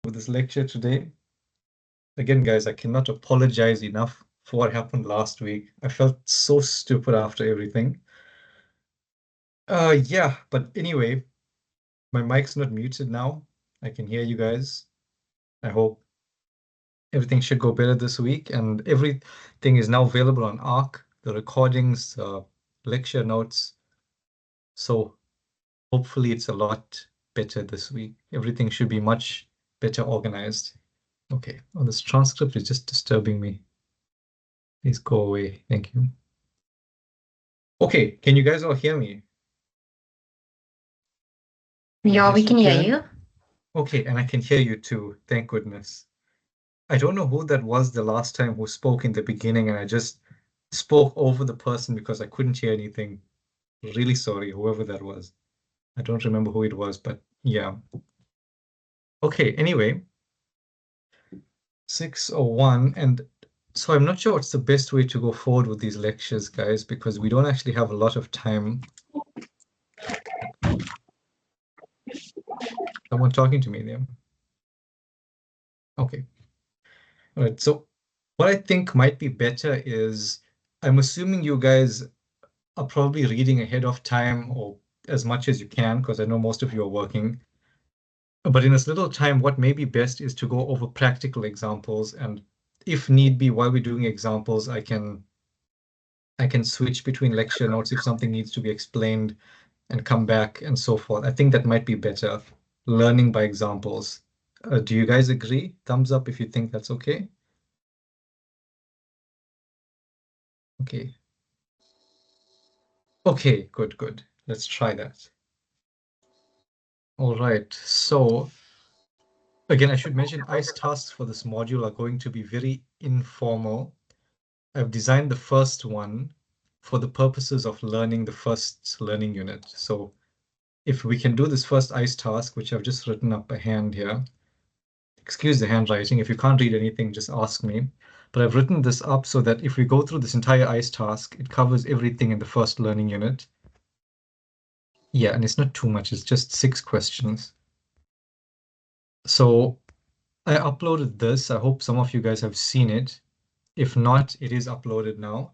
for this lecture today. Again, guys, I cannot apologize enough for what happened last week. I felt so stupid after everything. Yeah, but anyway, my mic's not muted now. I can hear you guys. I hope everything should go better this week, and everything is now available on Arc, the recordings, lecture notes. So hopefully it's a lot better this week. Everything should be much better organized. Okay, oh, this transcript is just disturbing me. Please go away. Thank you. Okay, can you guys all hear me? Yeah, we Yes, can hear you. Okay, and I can hear you too. Thank goodness. I don't know who that was the last time who spoke in the beginning, and I just spoke over the person because I couldn't hear anything. Really sorry, whoever that was. I don't remember who it was, but yeah. Okay, anyway, 6:01, and so I'm not sure what's the best way to go forward with these lectures, guys, because we don't actually have a lot of time. Someone talking to me there. Okay. All right. So what I think might be better is I'm assuming you guys are probably reading ahead of time or as much as you can, because I know most of you are working. But in this little time, what may be best is to go over practical examples. And if need be, while we're doing examples, I can switch between lecture notes if something needs to be explained and come back and so forth. I think that might be better, learning by examples. Do you guys agree? Thumbs up if you think that's okay. Okay. Okay, good, good. Let's try that. All right. So again, I should mention ICE tasks for this module are going to be very informal. I've designed the first one for the purposes of learning the first learning unit. So if we can do this first ICE task, which I've just written up a hand here, excuse the handwriting. If you can't read anything, just ask me. But I've written this up so that if we go through this entire ICE task, it covers everything in the first learning unit. Yeah, and it's not too much. It's just 6 questions. So I uploaded this. I hope some of you guys have seen it. If not, it is uploaded now.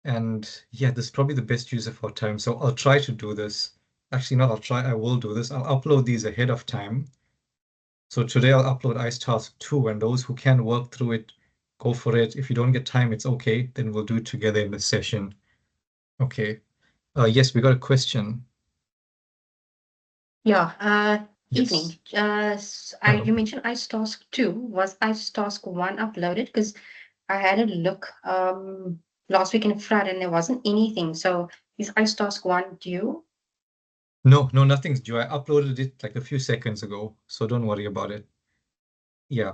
And yeah, this is probably the best use of our time. So I'll try to do this. Actually, not I'll try, I will do this. I'll upload these ahead of time. So today I'll upload ICE Task 2, and those who can work through it, go for it. If you don't get time, it's okay. Then we'll do it together in the session. Okay. Yes, we got a question. Yeah, Yes. evening. Hello. You mentioned ICE Task 2. Was ICE Task 1 uploaded? Because I had a look last week in Friday and there wasn't anything. So is ICE Task 1 due? No, nothing's due. I uploaded it like a few seconds ago, so don't worry about it. Yeah.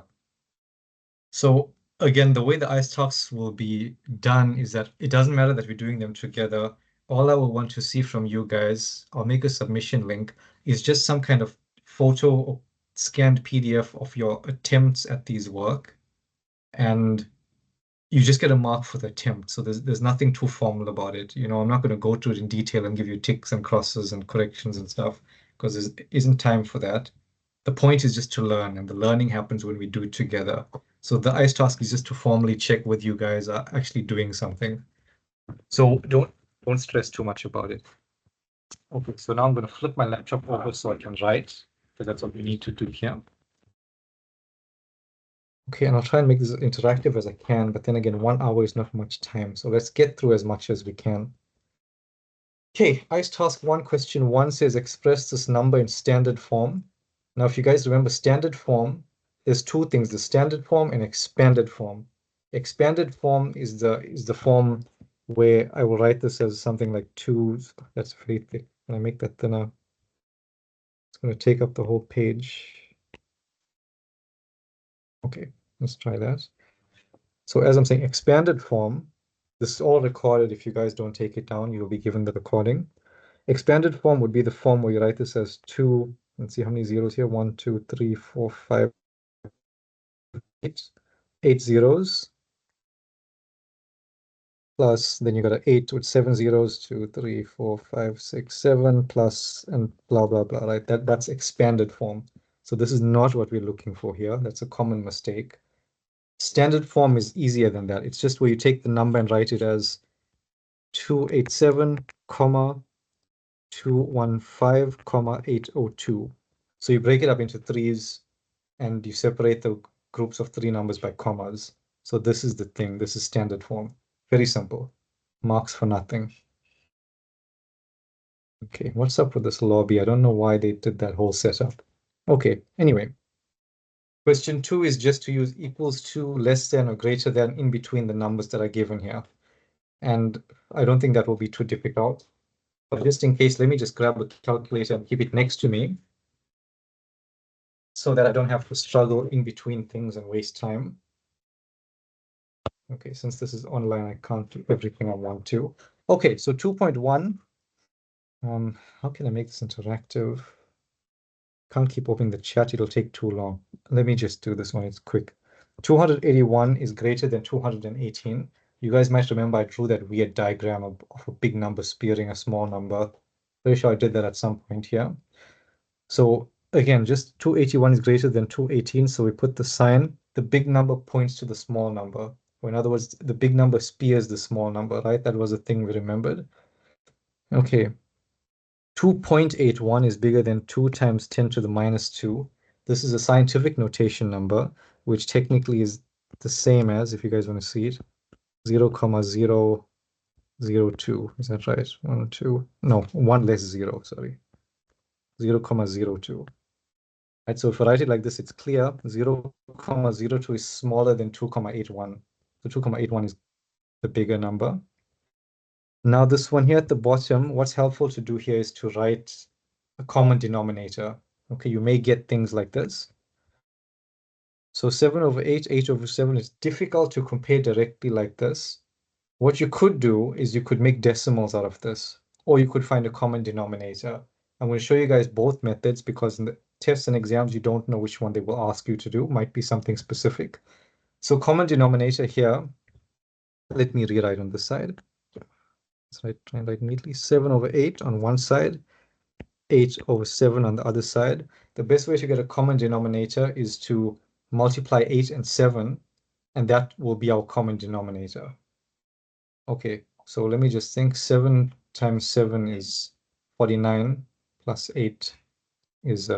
So again, the way the ICE talks will be done is that it doesn't matter that we're doing them together. All I will want to see from you guys, I'll make a submission link, is just some kind of photo or scanned PDF of your attempts at these work. And you just get a mark for the attempt. So there's nothing too formal about it. You know, I'm not going to go through it in detail and give you ticks and crosses and corrections and stuff because there isn't time for that. The point is just to learn, and the learning happens when we do it together. So the ICE task is just to formally check whether you guys are actually doing something. So don't stress too much about it. Okay, so now I'm going to flip my laptop over so I can write, because that's what we need to do here. Okay, and I'll try and make this as interactive as I can, but then again, 1 hour is not much time. So let's get through as much as we can. Okay, ICE task 1, question 1 says express this number in standard form. Now, if you guys remember standard form, there's 2 things, the standard form and expanded form. Expanded form is the form where I will write this as something like 2. That's very thick. When I make that thinner, it's going to take up the whole page. Okay, let's try that. So as I'm saying, expanded form, this is all recorded. If you guys don't take it down, you'll be given the recording. Expanded form would be the form where you write this as 2. Let's see how many zeros here. 1, 2, 3, 4, 5, 8. 8 zeros. Plus, then you got an 8 with 7 zeros, 2, 3, 4, 5, 6, 7, plus, and blah, blah, blah, right? That's expanded form. So So this is not what we're looking for here. That's a common mistake. Standard form is easier than that. It's just where you take the number and write it as 287, 215, 802. So you break it up into threes and you separate the groups of three numbers by commas. So this is the thing. This is standard form. Very simple. Marks for nothing. Okay, what's up with this lobby? I don't know why they did that whole setup. Okay, anyway. Question 2 is just to use equals to, less than, or greater than in between the numbers that are given here. And I don't think that will be too difficult. But just in case, let me just grab a calculator and keep it next to me so that I don't have to struggle in between things and waste time. Okay, since this is online, I can't do everything I want to. Okay, so 2.1. How can I make this interactive? Can't keep opening the chat, it'll take too long. Let me just do this one, it's quick. 281 is greater than 218. You guys might remember I drew that weird diagram of a big number spearing a small number. Very sure I did that at some point here. So again, just 281 is greater than 218, so we put the sign. The big number points to the small number. Or in other words, the big number spears the small number, right? That was a thing we remembered. Okay, 2.81 is bigger than 2 times 10 to the minus 2. This is a scientific notation number, which technically is the same as, if you guys want to see it, 0,002. Is that right? 1, 2. No, 1 less 0, sorry. 0,02. Right, so if I write it like this, it's clear. 0,02 is smaller than 2,81. So 2,81 is the bigger number. Now this one here at the bottom, what's helpful to do here is to write a common denominator. Okay, you may get things like this. So 7 over 8, 8 over 7 is difficult to compare directly like this. What you could do is you could make decimals out of this, or you could find a common denominator. I'm going to show you guys both methods because in the tests and exams, you don't know which one they will ask you to do. Might be something specific. So common denominator here, let me rewrite on this side. Let's try and write neatly. 7 over 8 on one side, 8 over 7 on the other side. The best way to get a common denominator is to multiply 8 and 7, and that will be our common denominator. Okay, so let me just think. 7 times 7 is 49, plus 8 is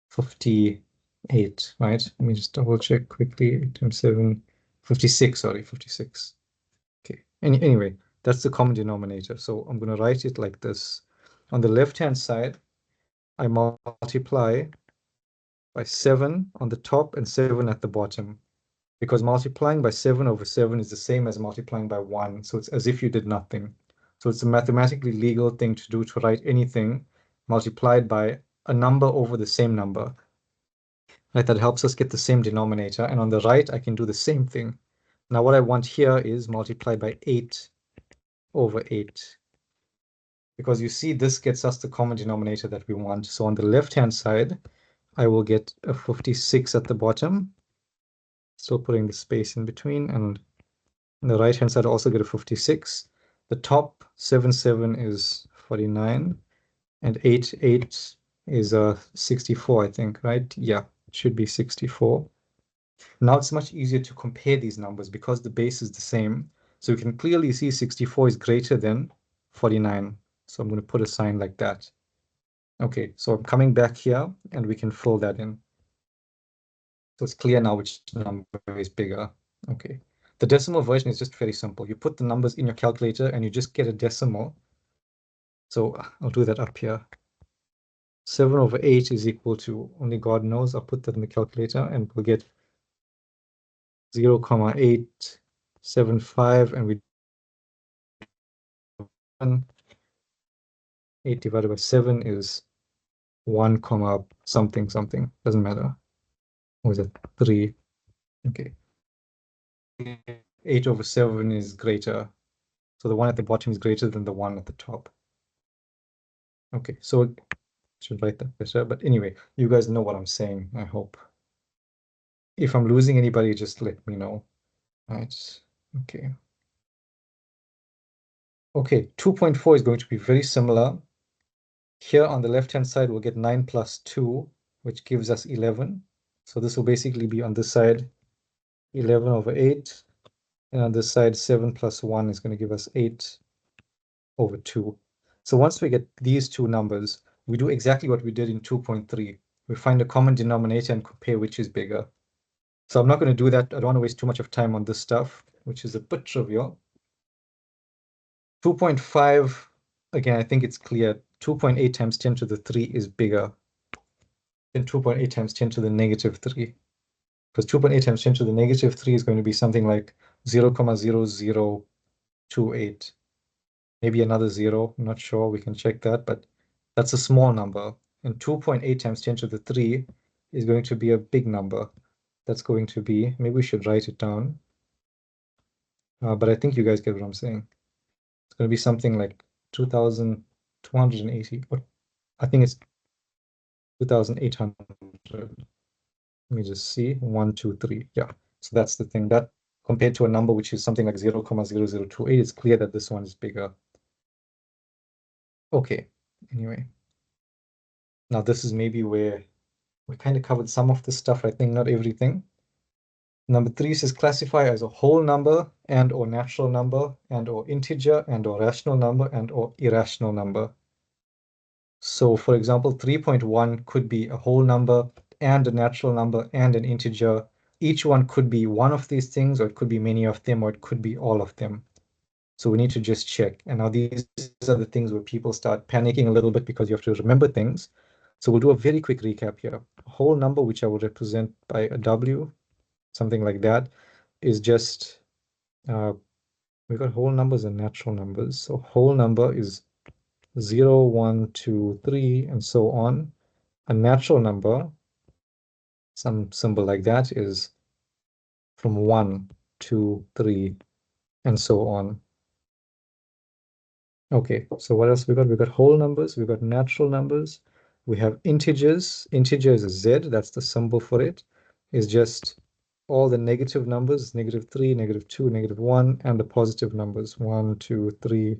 58, right? Let me just double check quickly. 8 times 7, 56, sorry, 56. Okay, anyway, that's the common denominator. So I'm going to write it like this. On the left-hand side, I multiply by 7 on the top and 7 at the bottom, because multiplying by 7 over 7 is the same as multiplying by 1. So it's as if you did nothing. So it's a mathematically legal thing to do, to write anything multiplied by a number over the same number. Right, that helps us get the same denominator. And on the right, I can do the same thing. Now what I want here is multiply by 8 over 8. Because you see, this gets us the common denominator that we want. So on the left-hand side, I will get a 56 at the bottom. Still putting the space in between. And on the right-hand side, I also get a 56. The top 7, 7 is 49. And 8, 8 is 64, I think, right? Yeah, it should be 64. Now it's much easier to compare these numbers because the base is the same. So you can clearly see 64 is greater than 49. So I'm going to put a sign like that. Okay, so I'm coming back here and we can fill that in. So it's clear now which number is bigger. Okay, the decimal version is just very simple. You put the numbers in your calculator and you just get a decimal. So I'll do that up here. 7 over 8 is equal to, only God knows, I'll put that in the calculator and we'll get 0,875, and we 8 divided by 7 is 1 comma something something, doesn't matter. What was it? 3. Okay. 8 over 7 is greater. So the one at the bottom is greater than the one at the top. Okay, so I should write that better. But anyway, you guys know what I'm saying, I hope. If I'm losing anybody, just let me know. Right. Okay. Okay, 2.4 is going to be very similar. Here on the left-hand side, we'll get 9 plus 2. which gives us 11. So this will basically be on this side 11 over 8, and on this side 7 plus 1 is going to give us 8 over 2. So once we get these two numbers, we do exactly what we did in 2.3. We find a common denominator and compare which is bigger. So I'm not going to do that. I don't want to waste too much of time on this stuff, which is a bit trivial. 2.5, again, I think it's clear. 2.8 times 10 to the 3 is bigger than 2.8 times 10 to the negative 3. Because 2.8 times 10 to the negative 3 is going to be something like 0.0028. Maybe another 0, I'm not sure, we can check that, but that's a small number. And 2.8 times 10 to the 3 is going to be a big number. That's going to be, maybe we should write it down. But I think you guys get what I'm saying. It's going to be something like 2,280. I think it's 2,800. Let me just see. 1, 2, 3. Yeah. So that's the thing. That compared to a number which is something like 0.0028, it's clear that this one is bigger. Okay. Anyway. Now this is maybe where we kind of covered some of the stuff, I think, not everything. Number 3 says classify as a whole number and or natural number and or integer and or rational number and or irrational number. So for example, 3.1 could be a whole number and a natural number and an integer. Each one could be one of these things, or it could be many of them, or it could be all of them. So we need to just check. And now these are the things where people start panicking a little bit because you have to remember things. So we'll do a very quick recap here. A whole number, which I will represent by a W, something like that, is just, we got whole numbers and natural numbers. So whole number is 0, 1, 2, 3, and so on. A natural number, some symbol like that, is from 1, 2, 3, and so on. Okay, so what else we got? We got whole numbers, we got natural numbers, we have integers. Integer is a Z, that's the symbol for it. Is just all the negative numbers, -3, -2, -1, and the positive numbers, 1, 2, 3,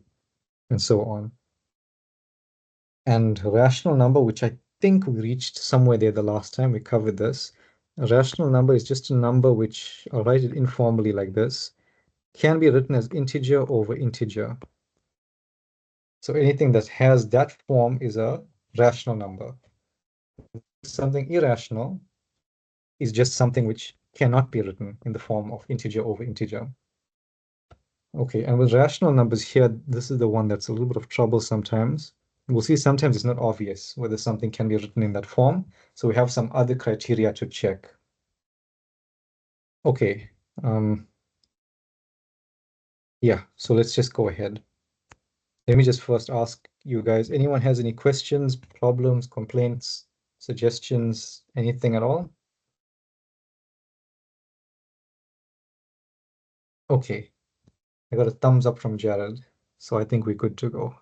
and so on. And rational number, which I think we reached somewhere there the last time we covered this. A rational number is just a number which, I'll write it informally like this, can be written as integer over integer. So anything that has that form is a rational number. Something irrational is just something which cannot be written in the form of integer over integer. Okay, and with rational numbers here, this is the one that's a little bit of trouble sometimes. We'll see sometimes it's not obvious whether something can be written in that form. So we have some other criteria to check. Okay, yeah, so let's just go ahead. Let me just first ask you guys, anyone has any questions, problems, complaints, suggestions, anything at all? Okay, I got a thumbs up from Jared, so I think we're good to go.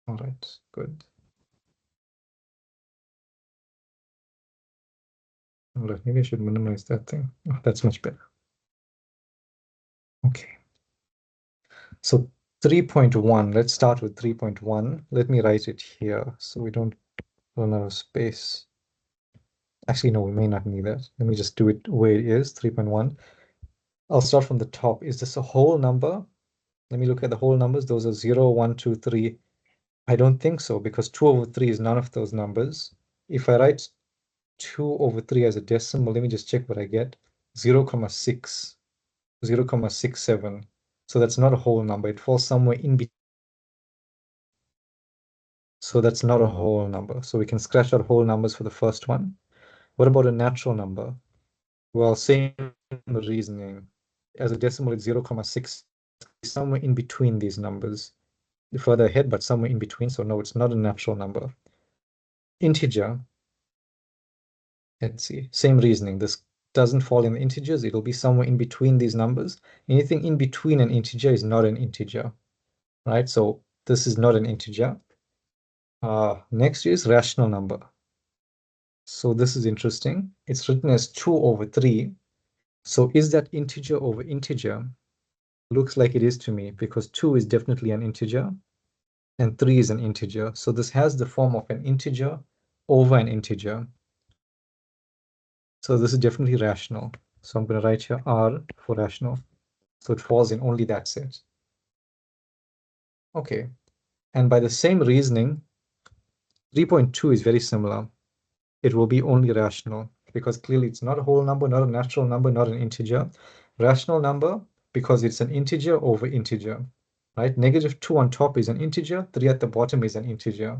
All right, good. All right, maybe I should minimize that thing. Oh, that's much better. Okay. So 3.1, let's start with 3.1. Let me write it here so we don't run out of space. Actually, no, we may not need that. Let me just do it where it is, 3.1. I'll start from the top. Is this a whole number? Let me look at the whole numbers. Those are 0, 1, 2, 3. I don't think so, because 2 over 3 is none of those numbers. If I write 2 over 3 as a decimal, let me just check what I get. 0, 0.6, 0, 0.67. So that's not a whole number. It falls somewhere in between. So that's not a whole number. So we can scratch out whole numbers for the first one. What about a natural number? Well, same reasoning. As a decimal, it's 0, 0.6, somewhere in between these numbers. Further ahead, but somewhere in between. So no, it's not a natural number. Integer, let's see, same reasoning. This doesn't fall in the integers. It'll be somewhere in between these numbers. Anything in between an integer is not an integer, right? So this is not an integer. Next is rational number. So this is interesting. It's written as 2 over 3. So is that integer over integer? Looks like it is to me, because 2 is definitely an integer. and 3 is an integer. So this has the form of an integer over an integer. So this is definitely rational. So I'm going to write here R for rational. So it falls in only that set. Okay. And by the same reasoning, 3.2 is very similar. It will be only rational because clearly it's not a whole number, not a natural number, not an integer. Rational number because it's an integer over integer, right? -2 on top is an integer, 3 at the bottom is an integer.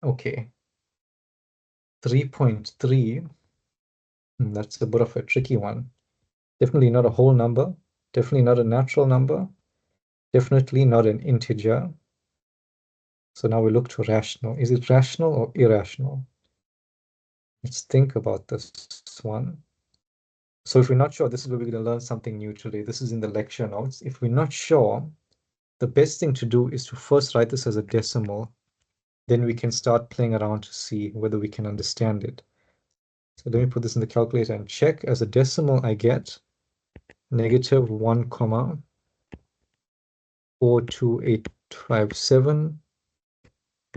Okay. 3.3, that's a bit of a tricky one. Definitely not a whole number, definitely not a natural number, definitely not an integer. So now we look to rational. Is it rational or irrational? Let's think about this one. So if we're not sure, this is where we're going to learn something new today. This is in the lecture notes. If we're not sure, the best thing to do is to first write this as a decimal. Then we can start playing around to see whether we can understand it. So let me put this in the calculator and check. As a decimal, I get -1, 42857,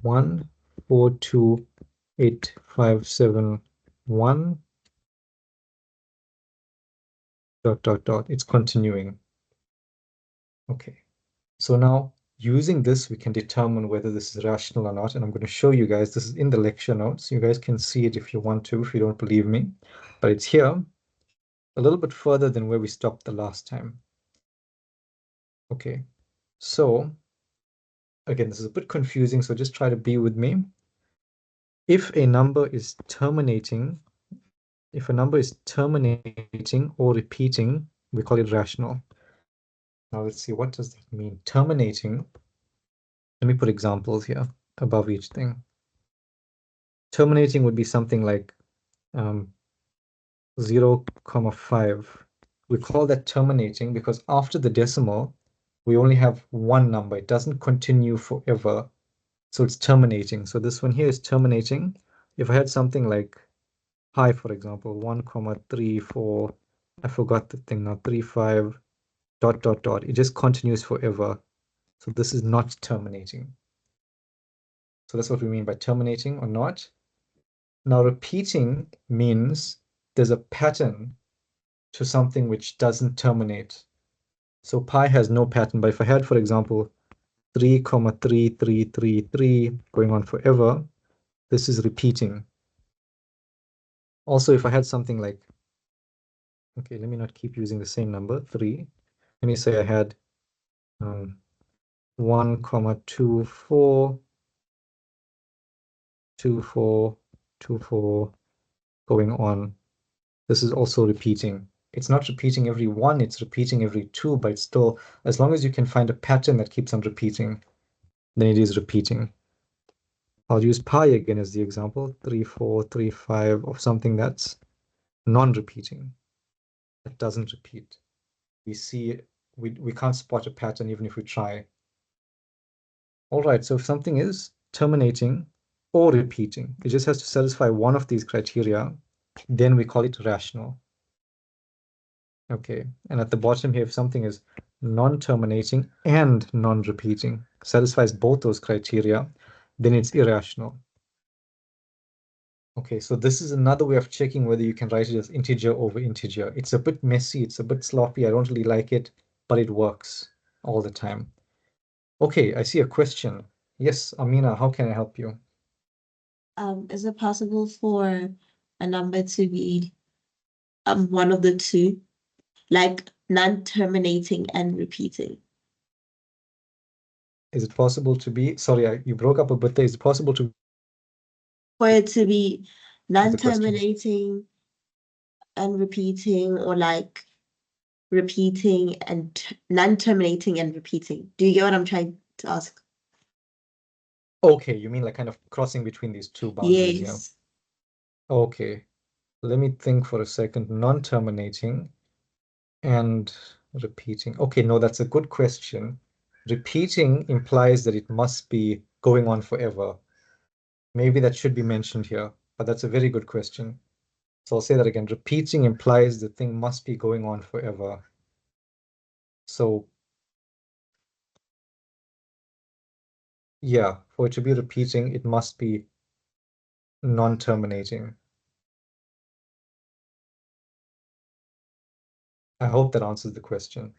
1, 42857, dot, dot. It's continuing. Okay. So now using this, we can determine whether this is rational or not. And I'm going to show you guys, this is in the lecture notes. You guys can see it if you want to, if you don't believe me. But it's here, a little bit further than where we stopped the last time. Okay, so again, this is a bit confusing, so just try to be with me. If a number is terminating, or repeating, we call it rational. Now let's see, what does that mean? Terminating, let me put examples here above each thing. Terminating would be something like 0, 5. We call that terminating because after the decimal, we only have one number. It doesn't continue forever. So it's terminating. So this one here is terminating. If I had something like pi, for example, 1, 3, 4, I forgot the thing now, 3, 5, dot, dot, dot. It just continues forever. So this is not terminating. So that's what we mean by terminating or not. Now repeating means there's a pattern to something which doesn't terminate. So pi has no pattern, but if I had, for example, 3, 3, 3, 3, 3 going on forever, this is repeating. Also, if I had something like, okay, let me not keep using the same number, 3. Let me say I had 1, 2, 4, 2, 4, 2, 4 going on. This is also repeating. It's not repeating every 1, it's repeating every 2, but it's still, as long as you can find a pattern that keeps on repeating, then it is repeating. I'll use pi again as the example, 3, 4, 3, 5 of something that's non-repeating, that doesn't repeat. We see, we can't spot a pattern even if we try. All right, so if something is terminating or repeating, it just has to satisfy one of these criteria, then we call it rational. Okay, and at the bottom here, if something is non-terminating and non-repeating, satisfies both those criteria, then it's irrational. Okay, so this is another way of checking whether you can write it as integer over integer. It's a bit messy, it's a bit sloppy, I don't really like it, but it works all the time. Okay, I see a question. Yes, Amina, how can I help you? Is it possible for a number to be one of the two, like non-terminating and repeating? Is it possible to be, sorry, you broke up a bit there. Is it possible to For it to be the question? non-terminating and repeating, or like repeating and non-terminating and repeating. Do you get what I'm trying to ask? Okay, you mean like kind of crossing between these two boundaries, yeah? Yes. Okay, let me think for a second. Non-terminating and repeating. Okay, no, that's a good question. Repeating implies that it must be going on forever. Maybe that should be mentioned here, but that's a very good question. So I'll say that again. Repeating implies the thing must be going on forever. So Yeah, for it to be repeating, it must be non-terminating. I hope that answers the question.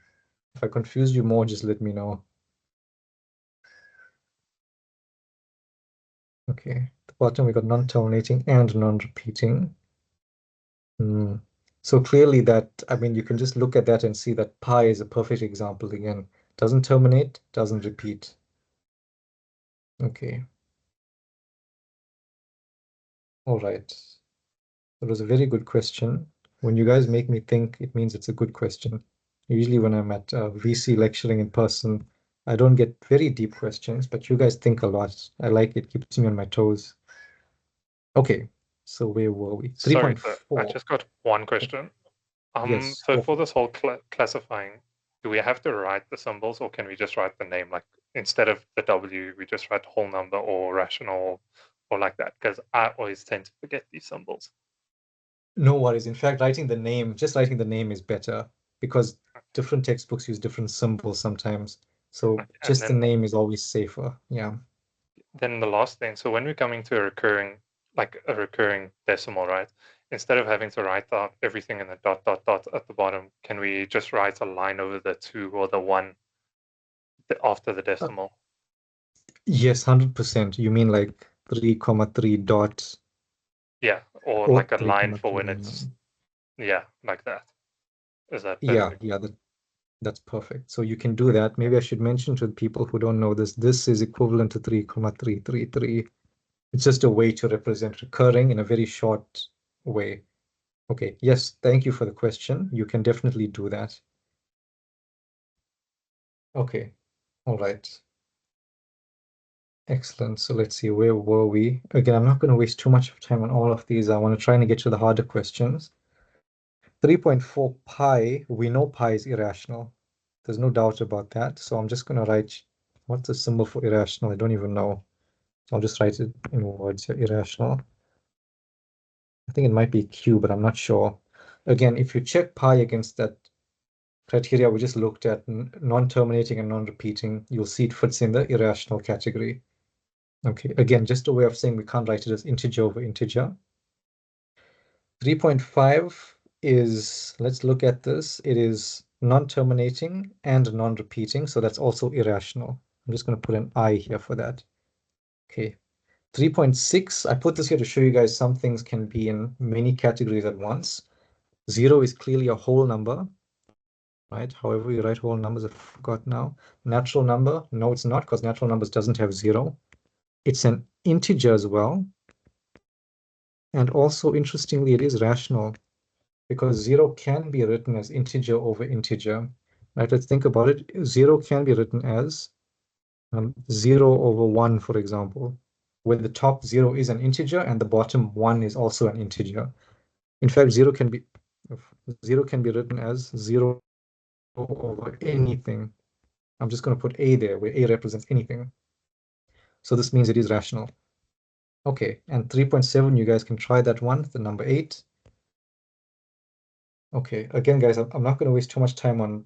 If I confuse you more, just let me know. Okay, at the bottom we got non-terminating and non-repeating. So clearly that, I mean, you can just look at that and see that pi is a perfect example again. Doesn't terminate, doesn't repeat. Okay. All right. That was a very good question. When you guys make me think, it means it's a good question. Usually when I'm at VC lecturing in person, I don't get very deep questions, but you guys think a lot. I like it, keeps me on my toes. Okay, so where were we? Sorry, sir, I 3.4. just got one question. Yes, So go for for it. this whole classifying, do we have to write the symbols, or can we just write the name? Like instead of the W, we just write whole number or rational or like that? Because I always tend to forget these symbols. No worries. In fact, just writing the name is better because different textbooks use different symbols sometimes. So And just the then name is always safer. Yeah. then the last thing, so when we're coming to a recurring decimal, right? Instead of having to write out everything in the dot dot dot at the bottom, can we just write a line over the 2 or the 1 after the Uh, decimal? yes, 100%. You mean like 3,3 dot Yeah, or or like a line for when it's 3,39. like that. Is that Yeah, perfect? yeah, that's perfect. So you can do that. Maybe I should mention to the people who don't know this, this is equivalent to 3,333. It's just a way to represent recurring in a very short way. Okay, yes, thank you for the question. You can definitely do that. Okay, all right. Excellent. So let's see, where were we? Again, I'm not going to waste too much of time on all of these. I want to try and get to the harder questions. 3.4 pi, we know pi is irrational. There's no doubt about that. So I'm just going to write, what's the symbol for irrational? I don't even know. So I'll just write it in words here, irrational. I think it might be Q, but I'm not sure. Again, if you check pi against that criteria we just looked at, non-terminating and non-repeating, you'll see it fits in the irrational category. Okay, again, just a way of saying we can't write it as integer over integer. 3.5 is, let's look at this. It is non-terminating and non-repeating, so that's also irrational. I'm just going to put an I here for that. Okay. 3.6, I put this here to show you guys some things can be in many categories at once. 0 is clearly a whole number, right? However, you write whole numbers, I forgot now. Natural number, no, it's not, because natural numbers doesn't have 0. It's an integer as well. And also, interestingly, it is rational, because 0 can be written as integer over integer, right? Let's think about it. 0 can be written as 0 over 1, for example, where the top 0 is an integer and the bottom 1 is also an integer. In fact, 0 can be written as 0 over anything. I'm just going to put A there, where A represents anything. So this means it is rational. Okay, and 3.7, you guys can try that one, the number 8. Okay, again, guys, I'm not going to waste too much time on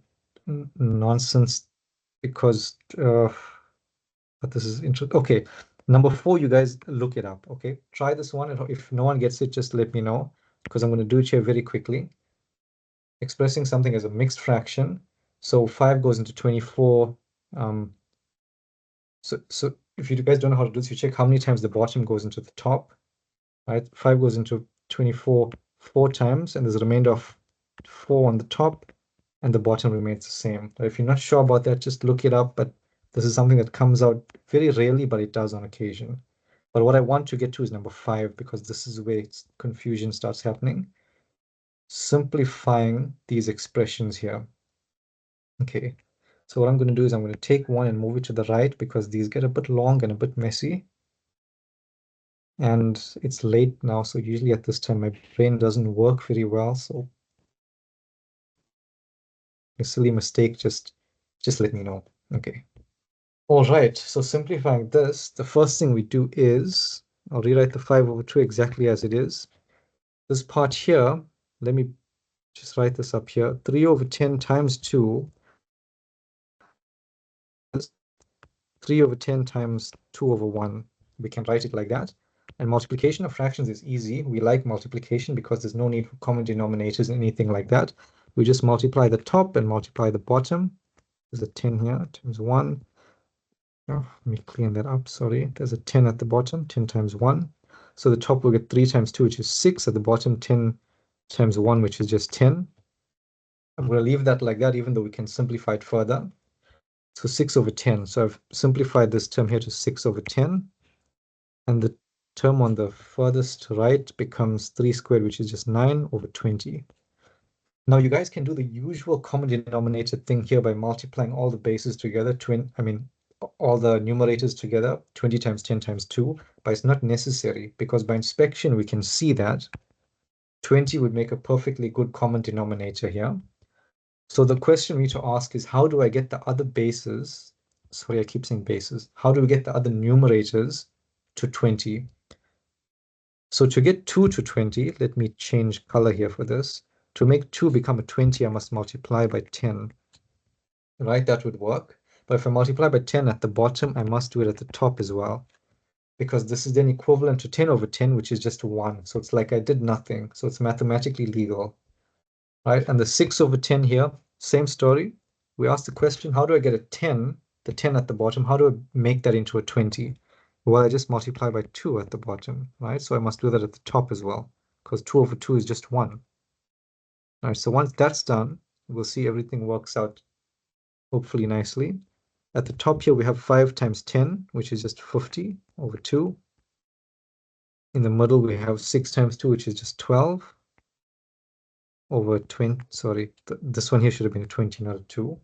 nonsense because but this is interesting. Okay, number 4, you guys look it up. Okay, try this one, and if no one gets it, just let me know, because I'm going to do it here very quickly. Expressing something as a mixed fraction. So 5 goes into 24. So if you guys don't know how to do this, you check how many times the bottom goes into the top, right? 5 goes into 24 4 times, and there's a remainder of 4 on the top, and the bottom remains the same. If you're not sure about that, just look it up, but this is something that comes out very rarely, but it does on occasion. But what I want to get to is number 5, because this is where confusion starts happening. Simplifying these expressions here. Okay, so what I'm going to do is I'm going to take one and move it to the right, because these get a bit long and a bit messy. And it's late now, so usually at this time my brain doesn't work very well, so a silly mistake, just let me know. Okay. All right, so simplifying this, the first thing we do is, I'll rewrite the 5 over 2 exactly as it is. This part here, let me just write this up here. 3 over 10 times 2 is 3 over 10 times 2 over 1. We can write it like that. And multiplication of fractions is easy. We like multiplication because there's no need for common denominators and anything like that. We just multiply the top and multiply the bottom. There's a 10 here times 1. Oh, let me clean that up, sorry. There's a 10 at the bottom, 10 times 1. So the top will get 3 times 2, which is 6. At the bottom, 10 times 1, which is just 10. I'm going to leave that like that, even though we can simplify it further. So 6 over 10. So I've simplified this term here to 6 over 10. And the term on the furthest right becomes 3 squared, which is just 9 over 20. Now you guys can do the usual common denominator thing here by multiplying all the bases together, all the numerators together, 20 times 10 times 2, but it's not necessary because by inspection we can see that 20 would make a perfectly good common denominator here. So the question we need to ask is, how do I get the other bases? Sorry, I keep saying bases. How do we get the other numerators to 20? So to get 2 to 20, let me change color here for this. To make 2 become a 20, I must multiply by 10. Right, that would work. But if I multiply by 10 at the bottom, I must do it at the top as well. Because this is then equivalent to 10 over 10, which is just 1. So it's like I did nothing. So it's mathematically legal. Right, and the 6 over 10 here, same story. We asked the question, how do I get a 10, the 10 at the bottom? How do I make that into a 20? Well, I just multiply by 2 at the bottom, right? So I must do that at the top as well, because 2 over 2 is just 1. All right, so once that's done, we'll see everything works out hopefully nicely. At the top here, we have 5 times 10, which is just 50 over 2. In the middle, we have 6 times 2, which is just 12 over 20. Sorry, this one here should have been a 20, not a 2.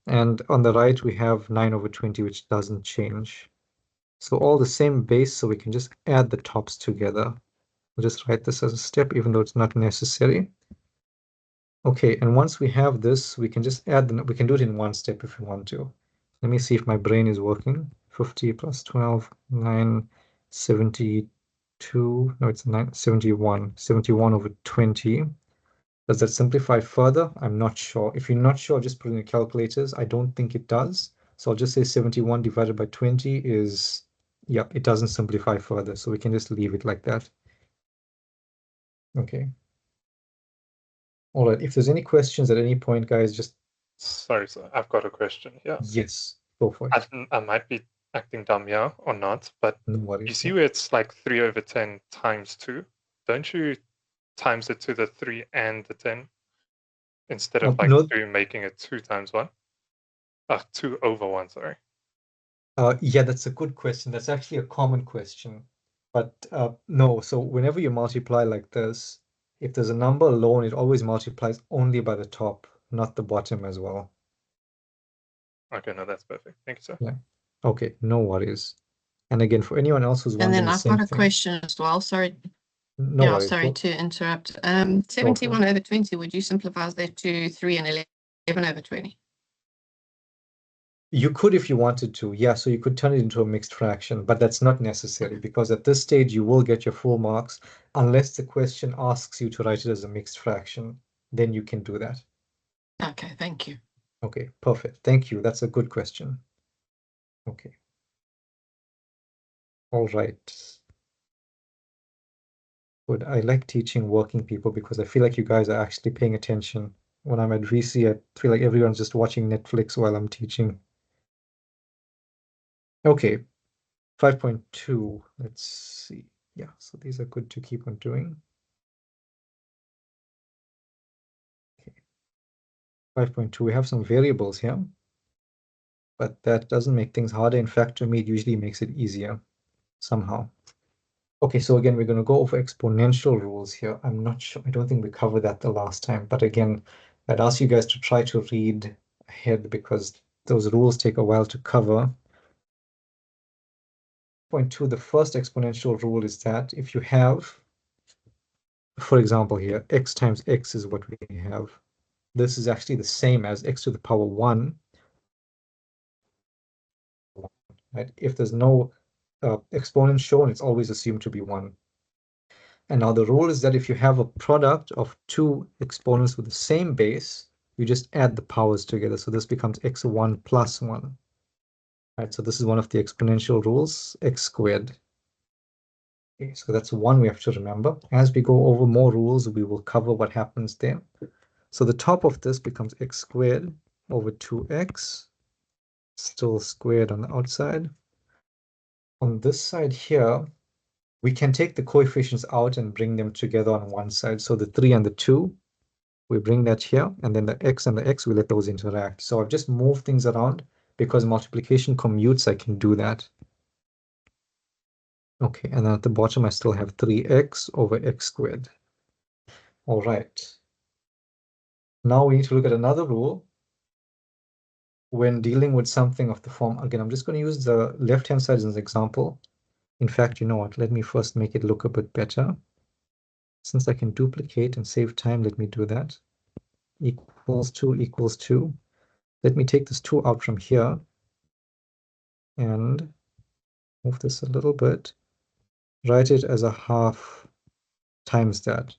And on the right, we have 9 over 20, which doesn't change. So all the same base, so we can just add the tops together. We'll just write this as a step, even though it's not necessary. Okay, and once we have this, we can just add we can do it in one step if we want to. Let me see if my brain is working. 50 plus 12, 9, 72, no, it's 9, 71, 71 over 20. Does that simplify further? I'm not sure. If you're not sure, just put in the calculators. I don't think it does. So I'll just say 71 divided by 20 is, yeah, it doesn't simplify further. So we can just leave it like that. Okay. All right. If there's any questions at any point, guys, just... Sorry, so I've got a question here. Yes, go for it. I might be acting dumb here or not, but No worries. you see where it's like 3 over 10 times 2? Don't you times it to the 3 and the 10 instead of like no. 2 making it 2 times 1? 2 over 1, sorry. Yeah, that's a good question. That's actually a common question. But no, so whenever you multiply like this, if there's a number alone, it always multiplies only by the top, not the bottom as well. Okay, no, that's perfect. Thank you, sir. Yeah. Okay, no worries. And again, for anyone else who's wondering And then the I've same got a thing, question as well. Sorry. no Yeah, worries. sorry Go- to interrupt. 71 over 20, would you simplify that to 3 and 11 over 20? You could if you wanted to, yeah, so you could turn it into a mixed fraction, but that's not necessary because at this stage you will get your full marks unless the question asks you to write it as a mixed fraction. Then you can do that. Okay, thank you. Okay, perfect. Thank you. That's a good question. Okay. All right. Good. I like teaching working people because I feel like you guys are actually paying attention. When I'm at VC, I feel like everyone's just watching Netflix while I'm teaching. Okay, 5.2. Let's see. Yeah, so these are good to keep on doing. Okay. 5.2, we have some variables here, but that doesn't make things harder. In fact, to me, it usually makes it easier somehow. Okay, so again, we're going to go over exponential rules here. I'm not sure. I don't think we covered that the last time. But again, I'd ask you guys to try to read ahead because those rules take a while to cover. 0.2, the first exponential rule is that if you have, for example here, x times x is what we have. This is actually the same as x to the power 1. Right? If there's no exponent shown, it's always assumed to be 1. And now the rule is that if you have a product of 2 exponents with the same base, you just add the powers together. So this becomes x1 plus 1. Right, so this is one of the exponential rules, x squared. Okay, so that's one we have to remember. As we go over more rules, we will cover what happens there. So the top of this becomes x squared over 2x, still squared on the outside. On this side here, we can take the coefficients out and bring them together on one side. So the 3 and the 2, we bring that here, and then the x and the x, we let those interact. So I've just moved things around because multiplication commutes, I can do that. Okay, and then at the bottom, I still have 3x over x squared. All right. Now we need to look at another rule when dealing with something of the form. Again, I'm just going to use the left-hand side as an example. In fact, you know what? Let me first make it look a bit better. Since I can duplicate and save time, let me do that. Equals 2 equals 2. Let me take this 2 out from here and move this a little bit. Write it as a half times that,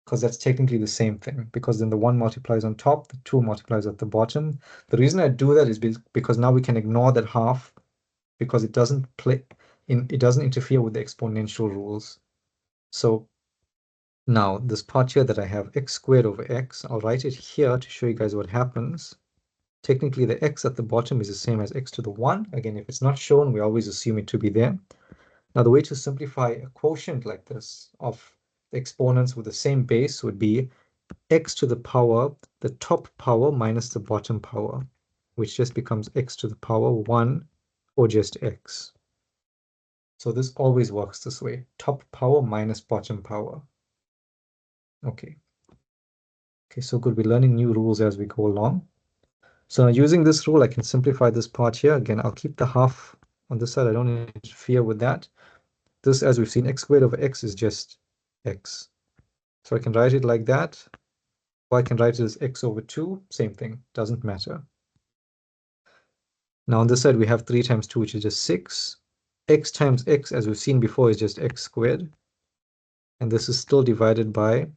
because that's technically the same thing, because then the 1 multiplies on top, the 2 multiplies at the bottom. The reason I do that is because now we can ignore that half, because it doesn't interfere with the exponential rules. So now this part here that I have x squared over x, I'll write it here to show you guys what happens. Technically, the x at the bottom is the same as x to the 1. Again, if it's not shown, we always assume it to be there. Now, the way to simplify a quotient like this of the exponents with the same base would be x to the power, the top power minus the bottom power, which just becomes x to the power 1 or just x. So this always works this way, top power minus bottom power. Okay. Okay, so good. We're learning new rules as we go along. So now using this rule, I can simplify this part here. Again, I'll keep the half on this side. I don't interfere with that. This, as we've seen, x squared over x is just x. So I can write it like that. Or I can write it as x over 2. Same thing. Doesn't matter. Now on this side, we have 3 times 2, which is just 6. X times x, as we've seen before, is just x squared. And this is still divided by,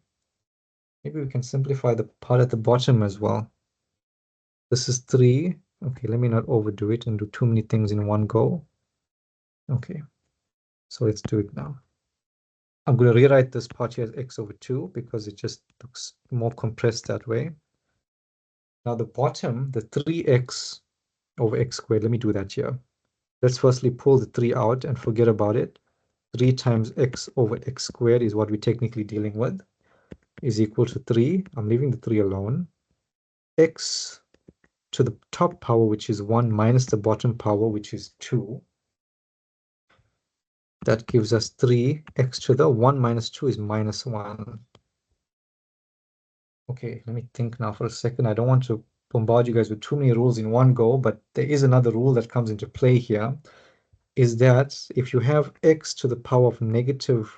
maybe we can simplify the part at the bottom as well. This is 3. Okay, let me not overdo it and do too many things in one go. Okay, so let's do it now. I'm going to rewrite this part here as x over 2 because it just looks more compressed that way. Now the bottom, the 3x over x squared, let me do that here. Let's firstly pull the 3 out and forget about it. 3 times x over x squared is what we're technically dealing with, is equal to 3. I'm leaving the 3 alone. X to the top power, which is 1, minus the bottom power, which is 2. That gives us 3. X to the 1 minus 2 is minus 1. Okay, let me think now for a second. I don't want to bombard you guys with too many rules in one go, but there is another rule that comes into play here, is that if you have x to the power of negative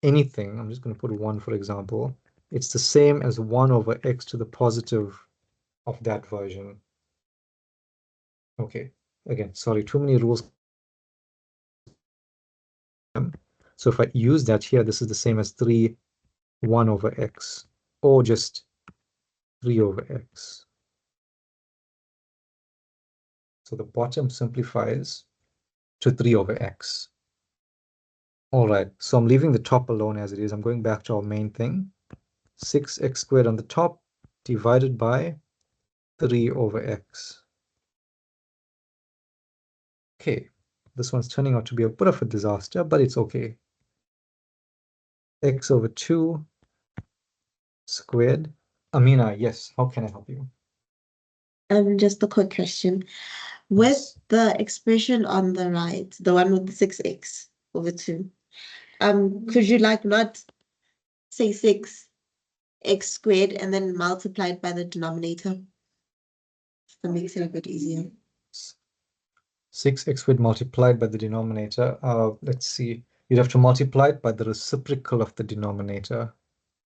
anything, I'm just going to put 1, for example, it's the same as 1 over x to the positive of that version. Okay, again, sorry, too many rules. So if I use that here, this is the same as 3, 1 over x, or just 3 over x. So the bottom simplifies to 3 over x. All right, so I'm leaving the top alone as it is. I'm going back to our main thing. 6x squared on the top divided by 3 over x. Okay, this one's turning out to be a bit of a disaster, but it's okay. X over 2 squared. Amina, yes, how can I help you? Just a quick question. With the expression on the right, the one with the 6x over 2, could you like not say 6x squared and then multiply it by the denominator? That makes it a bit easier. 6x squared multiplied by the denominator. Let's see. You'd have to multiply it by the reciprocal of the denominator.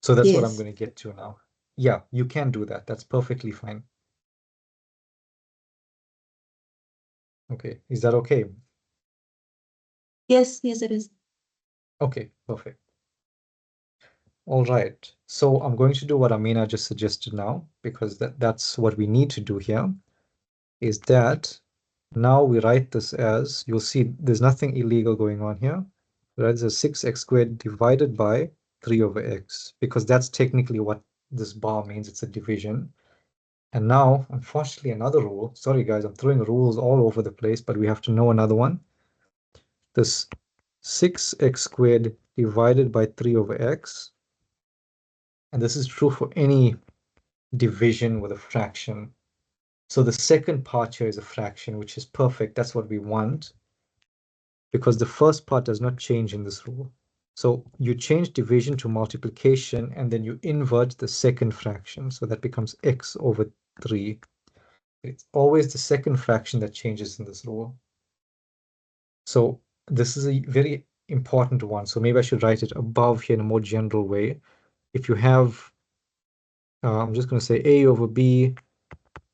So that's what I'm Yes. going to get to now. Yeah, you can do that. That's perfectly fine. Okay, is that okay? Yes, yes, it is. Okay, perfect. All right, so I'm going to do what Amina just suggested now, because that's what we need to do here, is that Now we write this as, you'll see there's nothing illegal going on here. That's a 6x squared divided by 3 over x, because that's technically what this bar means. It's a division. And now, unfortunately, another rule. Sorry, guys, I'm throwing rules all over the place, but we have to know another one. This 6x squared divided by 3 over x, and this is true for any division with a fraction. So the second part here is a fraction, which is perfect. That's what we want, because the first part does not change in this rule. So you change division to multiplication, and then you invert the second fraction. So that becomes x over 3. It's always the second fraction that changes in this rule. So this is a very important one. So maybe I should write it above here in a more general way. If you have, I'm just going to say a over b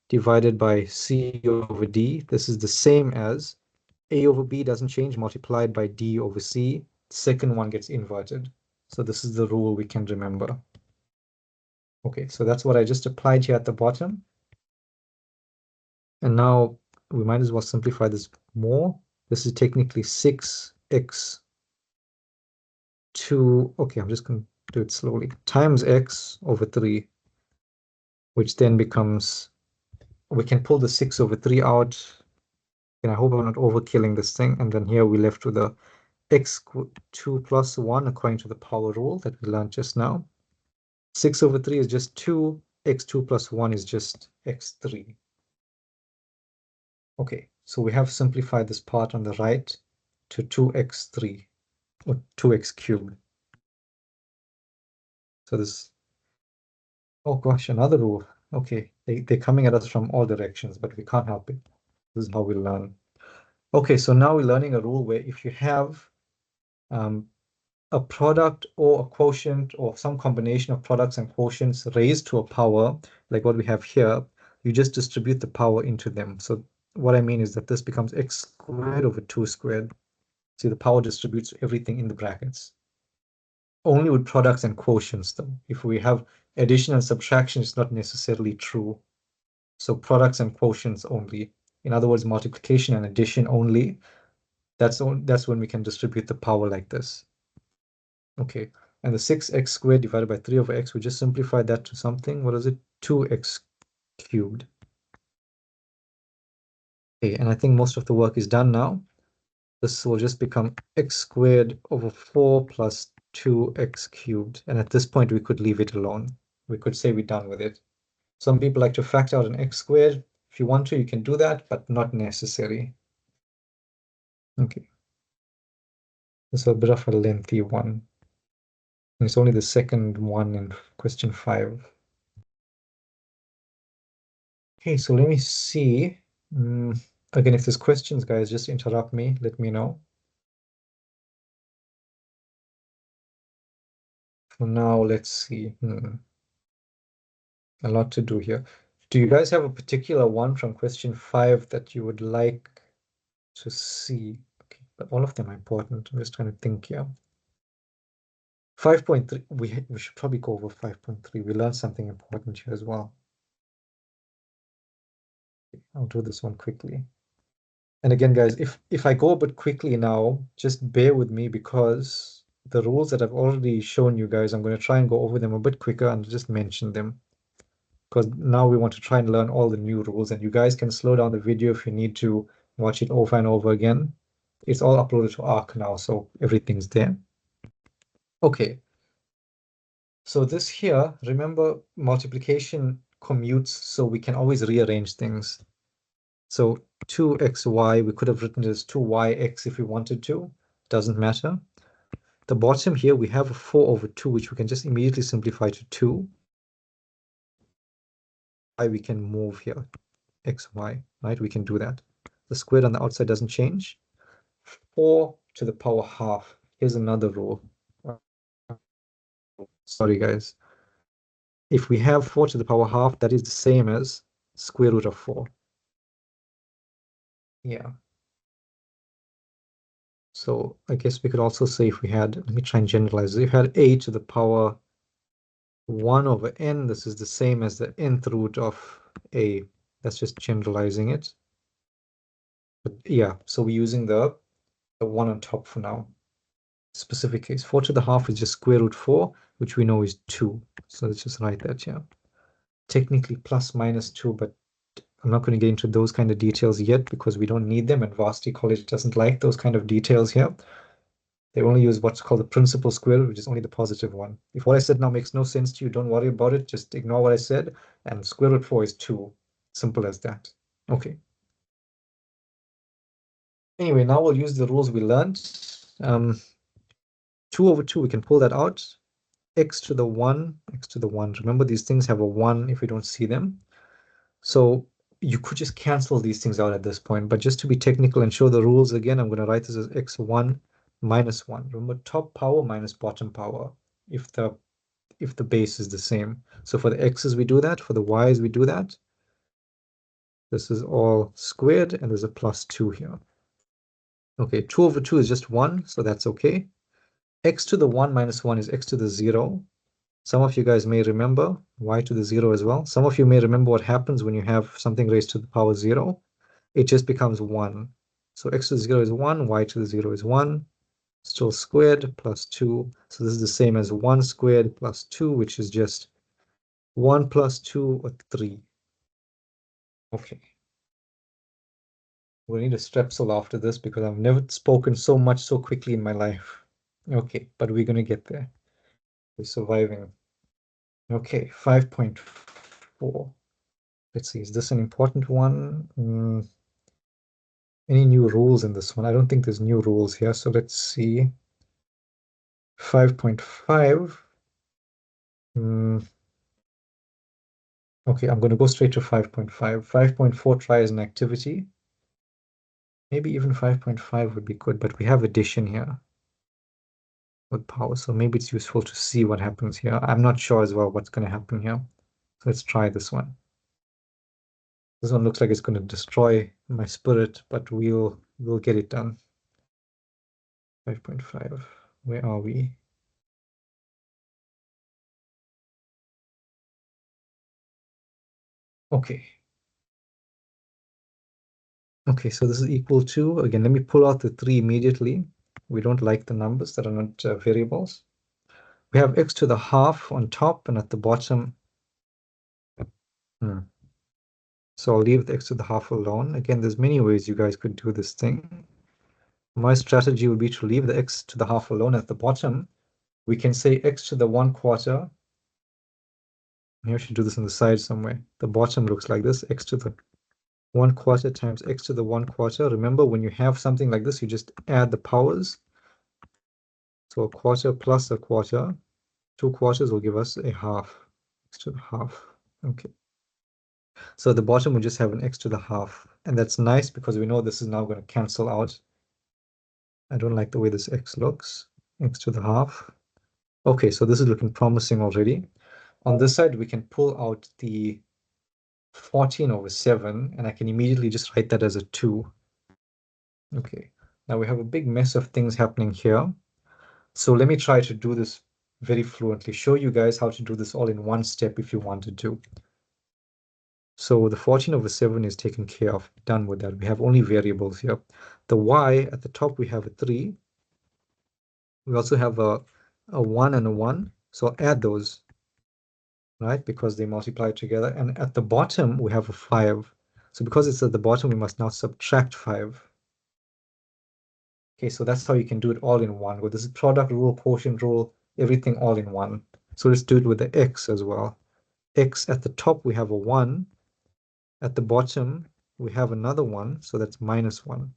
divided by c over d, this is the same as a over b doesn't change, multiplied by d over c. The second one gets inverted. So this is the rule we can remember. Okay, so that's what I just applied here at the bottom. And now we might as well simplify this more. This is technically 6x 2, okay, I'm just going to do it slowly, times x over 3, which then becomes, we can pull the 6 over 3 out, and I hope I'm not overkilling this thing, and then here we're left with a x2 plus 1 according to the power rule that we learned just now. 6 over 3 is just 2, x2 plus 1 is just x3. Okay, so we have simplified this part on the right to 2x3, or 2x cubed. So this, oh gosh, another rule. Okay, they're coming at us from all directions, but we can't help it. This is how we learn. Okay, so now we're learning a rule where if you have a product or a quotient or some combination of products and quotients raised to a power, like what we have here, you just distribute the power into them. So what I mean is that this becomes x squared over 2 squared. See, the power distributes everything in the brackets. Only with products and quotients, though. If we have addition and subtraction, it's not necessarily true. So products and quotients only. In other words, multiplication and addition only. That's when we can distribute the power like this. Okay, and the 6x squared divided by 3 over x, we just simplified that to something. What is it? 2x cubed. Okay, and I think most of the work is done now. This will just become x squared over 4 plus 2x cubed. And at this point, we could leave it alone. We could say we're done with it. Some people like to factor out an x squared. If you want to, you can do that, but not necessary. Okay. This is a bit of a lengthy one. And it's only the second one in question 5. Okay, so let me see. Again, if there's questions, guys, just interrupt me. Let me know. For now, let's see. A lot to do here. Do you guys have a particular one from question 5 that you would like to see? Okay, but all of them are important. I'm just trying to think here. 5.3, we should probably go over 5.3. We learned something important here as well. I'll do this one quickly. And again, guys, if I go a bit quickly now, just bear with me, because the rules that I've already shown you guys, I'm going to try and go over them a bit quicker and just mention them. Because now we want to try and learn all the new rules, and you guys can slow down the video if you need to watch it over and over again. It's all uploaded to Arc now, so everything's there. Okay. So this here, remember, multiplication commutes, so we can always rearrange things. So 2xy, we could have written it as 2yx if we wanted to. Doesn't matter. The bottom here, we have a 4 over 2, which we can just immediately simplify to 2. We can move here, xy, right? We can do that. The squared on the outside doesn't change. 4 to the power half. Here's another rule. Sorry, guys. If we have 4 to the power half, that is the same as square root of 4. Yeah. So I guess we could also say if we had, let me try and generalize. If we had a to the power 1 over n, this is the same as the nth root of a. That's just generalizing it. But yeah, so we're using the 1 on top for now. Specific case, 4 to the half is just square root 4, which we know is 2. So let's just write that here. Technically plus minus 2, but I'm not going to get into those kind of details yet because we don't need them, and Varsity College doesn't like those kind of details here. They only use what's called the principal square, which is only the positive one. If what I said now makes no sense to you, don't worry about it. Just ignore what I said. And square root 4 is 2. Simple as that. Okay. Anyway, now we'll use the rules we learned. 2 over 2, we can pull that out. X to the 1, x to the 1. Remember, these things have a 1 if we don't see them. So you could just cancel these things out at this point. But just to be technical and show the rules again, I'm going to write this as x1 minus 1. Remember, top power minus bottom power if the base is the same. So for the x's, we do that. For the y's, we do that. This is all squared, and there's a plus 2 here. Okay, 2 over 2 is just 1, so that's okay. X to the 1 minus 1 is x to the 0. Some of you guys may remember y to the 0 as well. Some of you may remember what happens when you have something raised to the power 0. It just becomes 1. So x to the 0 is 1, y to the 0 is 1. Still squared plus 2. So this is the same as 1 squared plus 2, which is just 1 plus 2 or 3. Okay. We'll need a strepsil after this because I've never spoken so much so quickly in my life. Okay, but we're going to get there. We're surviving. Okay, 5.4. Let's see, is this an important one? Any new rules in this one? I don't think there's new rules here, so let's see. 5.5. Okay, I'm going to go straight to 5.5. 5.4 try as an activity. Maybe even 5.5 would be good, but we have addition here with power, so maybe it's useful to see what happens here. I'm not sure as well what's going to happen here. So let's try this one. This one looks like it's going to destroy my spirit, but we'll get it done. 5.5. Where are we? Okay. Okay, so this is equal to, again, let me pull out the 3 immediately. We don't like the numbers that are not variables. We have x to the half on top, and at the bottom. So I'll leave the x to the half alone. Again, there's many ways you guys could do this thing. My strategy would be to leave the x to the half alone. At the bottom, we can say x to the 1/4. Maybe I should do this on the side somewhere. The bottom looks like this, x to the 1/4 times x to the 1/4. Remember, when you have something like this, you just add the powers. So 1/4 plus 1/4. 2/4 will give us a half, x to the half. Okay. So at the bottom, we just have an x to the half. And that's nice because we know this is now going to cancel out. I don't like the way this x looks. X to the half. Okay, so this is looking promising already. On this side, we can pull out the 14 over 7, and I can immediately just write that as a 2. Okay, now we have a big mess of things happening here. So let me try to do this very fluently, show you guys how to do this all in one step if you wanted to. So the 14 over 7 is taken care of, done with that. We have only variables here. The y at the top, we have a 3. We also have a 1 and a 1. So I'll add those, right? Because they multiply together. And at the bottom, we have a 5. So because it's at the bottom, we must now subtract 5. Okay, so that's how you can do it all in one. With this product rule, quotient rule, everything all in one. So let's do it with the x as well. X at the top, we have a 1. At the bottom, we have another 1. So that's minus 1.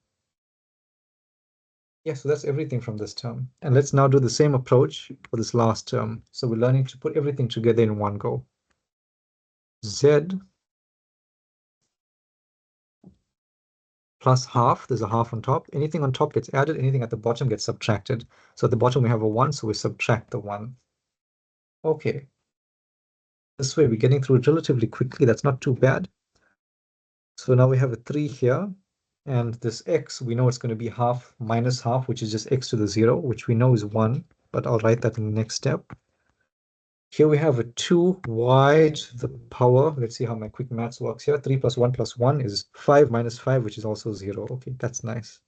Yeah, so that's everything from this term. And let's now do the same approach for this last term. So we're learning to put everything together in one go. Z plus half, there's a half on top. Anything on top gets added, anything at the bottom gets subtracted. So at the bottom we have a 1, so we subtract the 1. Okay. This way we're getting through it relatively quickly. That's not too bad. So now we have a 3 here. And this x, we know it's going to be half minus half, which is just x to the 0, which we know is 1. But I'll write that in the next step. Here we have a 2y to the power. Let's see how my quick maths works here. 3 plus 1 plus 1 is 5 minus 5, which is also 0. Okay, that's nice.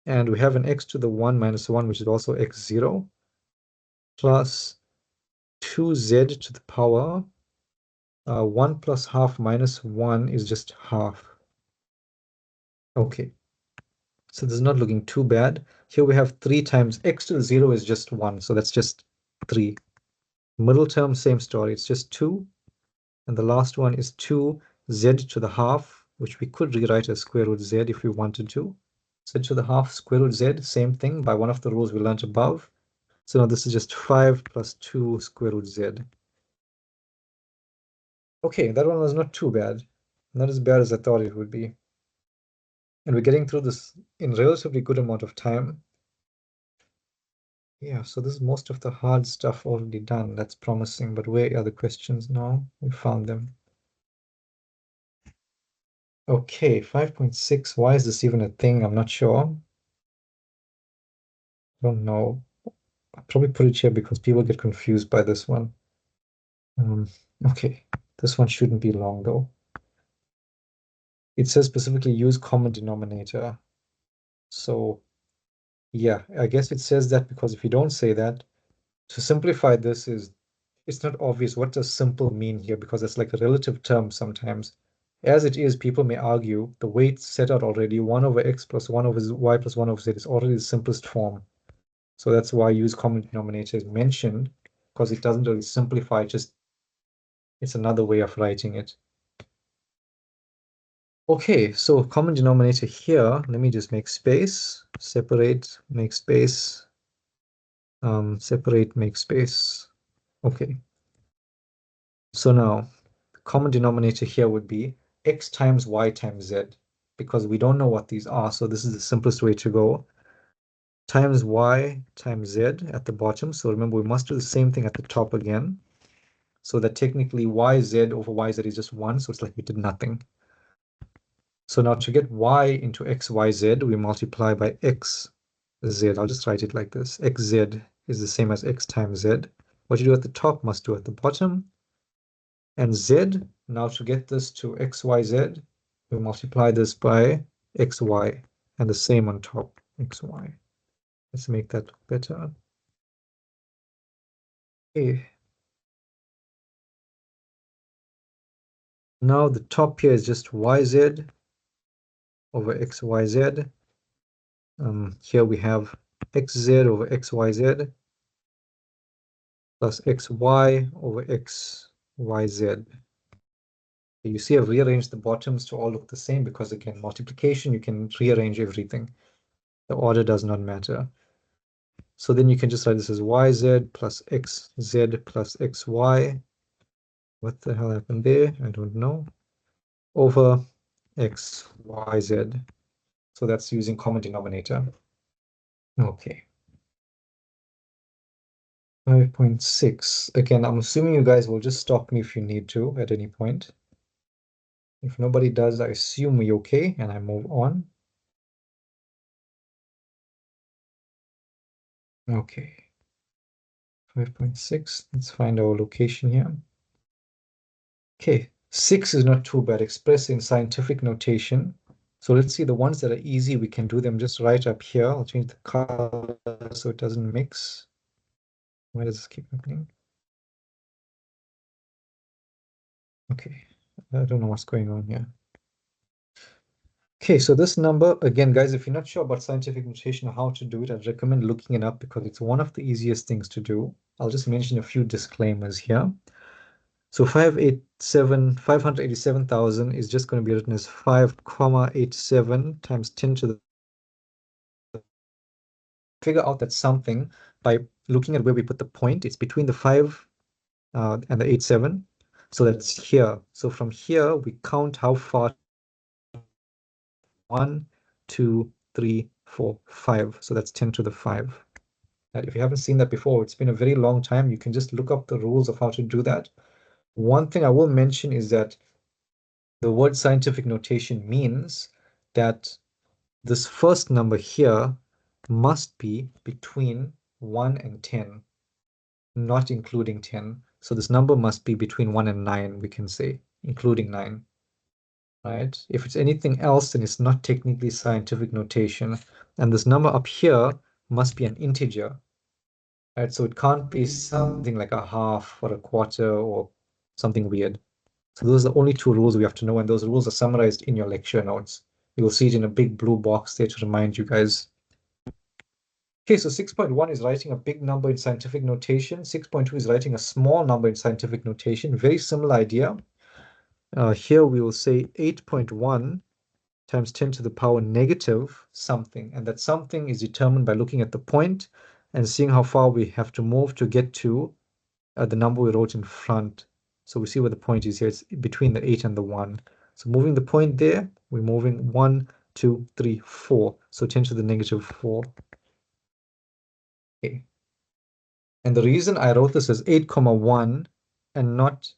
And we have an x to the 1 minus 1, which is also x0, plus 2z to the power. 1 plus half minus 1 is just half. Okay, so this is not looking too bad. Here we have 3 times x to the 0 is just 1, so that's just 3. Middle term, same story, it's just 2. And the last one is 2z to the half, which we could rewrite as square root z if we wanted to. Z to the half, square root z, same thing by one of the rules we learned above. So now this is just 5 plus 2 square root z. Okay, that one was not too bad. Not as bad as I thought it would be. And we're getting through this in relatively good amount of time. Yeah, so this is most of the hard stuff already done. That's promising, but where are the questions now? We found them. Okay, 5.6. Why is this even a thing? I'm not sure. Don't know. I'll probably put it here because people get confused by this one. Okay, this one shouldn't be long though. It says specifically use common denominator. So yeah, I guess it says that because if you don't say that, to simplify this is, it's not obvious what does simple mean here because it's like a relative term sometimes. As it is, people may argue the way it's set out already, 1 over x plus 1 over y plus 1 over z is already the simplest form. So that's why use common denominator is mentioned, because it doesn't really simplify, just it's another way of writing it. Okay, so common denominator here, let me just make space, separate, make space, separate, make space. Okay. So now, common denominator here would be x times y times z, because we don't know what these are, so this is the simplest way to go. Times y times z at the bottom, so remember we must do the same thing at the top again, so that technically yz over yz is just 1, so it's like we did nothing. So now to get y into xyz, we multiply by xz. I'll just write it like this. Xz is the same as x times z. What you do at the top must do at the bottom. And z, now to get this to xyz, we multiply this by xy, and the same on top, xy. Let's make that look better. Okay. Now the top here is just yz over xyz. Here we have xz over xyz plus xy over xyz. You see I've rearranged the bottoms to all look the same because again, multiplication, you can rearrange everything. The order does not matter. So then you can just write this as yz plus xz plus xy. What the hell happened there? I don't know. Over xyz. So that's using common denominator. Okay. 5.6. Again, I'm assuming you guys will just stop me if you need to at any point. If nobody does, I assume we're okay and I move on. Okay. 5.6. Let's find our location here. Okay, 6 is not too bad, expressed in scientific notation. So let's see the ones that are easy, we can do them just right up here. I'll change the color so it doesn't mix. Why does this keep happening? Okay, I don't know what's going on here. Okay, so this number, again, guys, if you're not sure about scientific notation or how to do it, I'd recommend looking it up because it's one of the easiest things to do. I'll just mention a few disclaimers here. So 587,000 is just going to be written as 5,87 times 10 to the, figure out that something by looking at where we put the point. It's between the 5 and the 87. So that's here. So from here, we count how far. 1, 2, 3, 4, 5. So that's 10 to the 5. And if you haven't seen that before, it's been a very long time. You can just look up the rules of how to do that. One thing I will mention is that the word scientific notation means that this first number here must be between 1 and 10. not including 10. So this number must be between 1 and 9, we can say, including 9. Right? If it's anything else, then it's not technically scientific notation. And this number up here must be an integer. Right? So it can't be something like a half or a quarter or something weird. So those are the only two rules we have to know, and those rules are summarized in your lecture notes. You'll see it in a big blue box there to remind you guys. Okay, so 6.1 is writing a big number in scientific notation. 6.2 is writing a small number in scientific notation. Very similar idea. Here we will say 8.1 times 10 to the power negative something, and that something is determined by looking at the point and seeing how far we have to move to get to the number we wrote in front. So we see where the point is here. It's between the 8 and the 1. So moving the point there, we're moving 1, 2, 3, 4. So 10 to the negative 4. Okay. And the reason I wrote this as 8,1 and not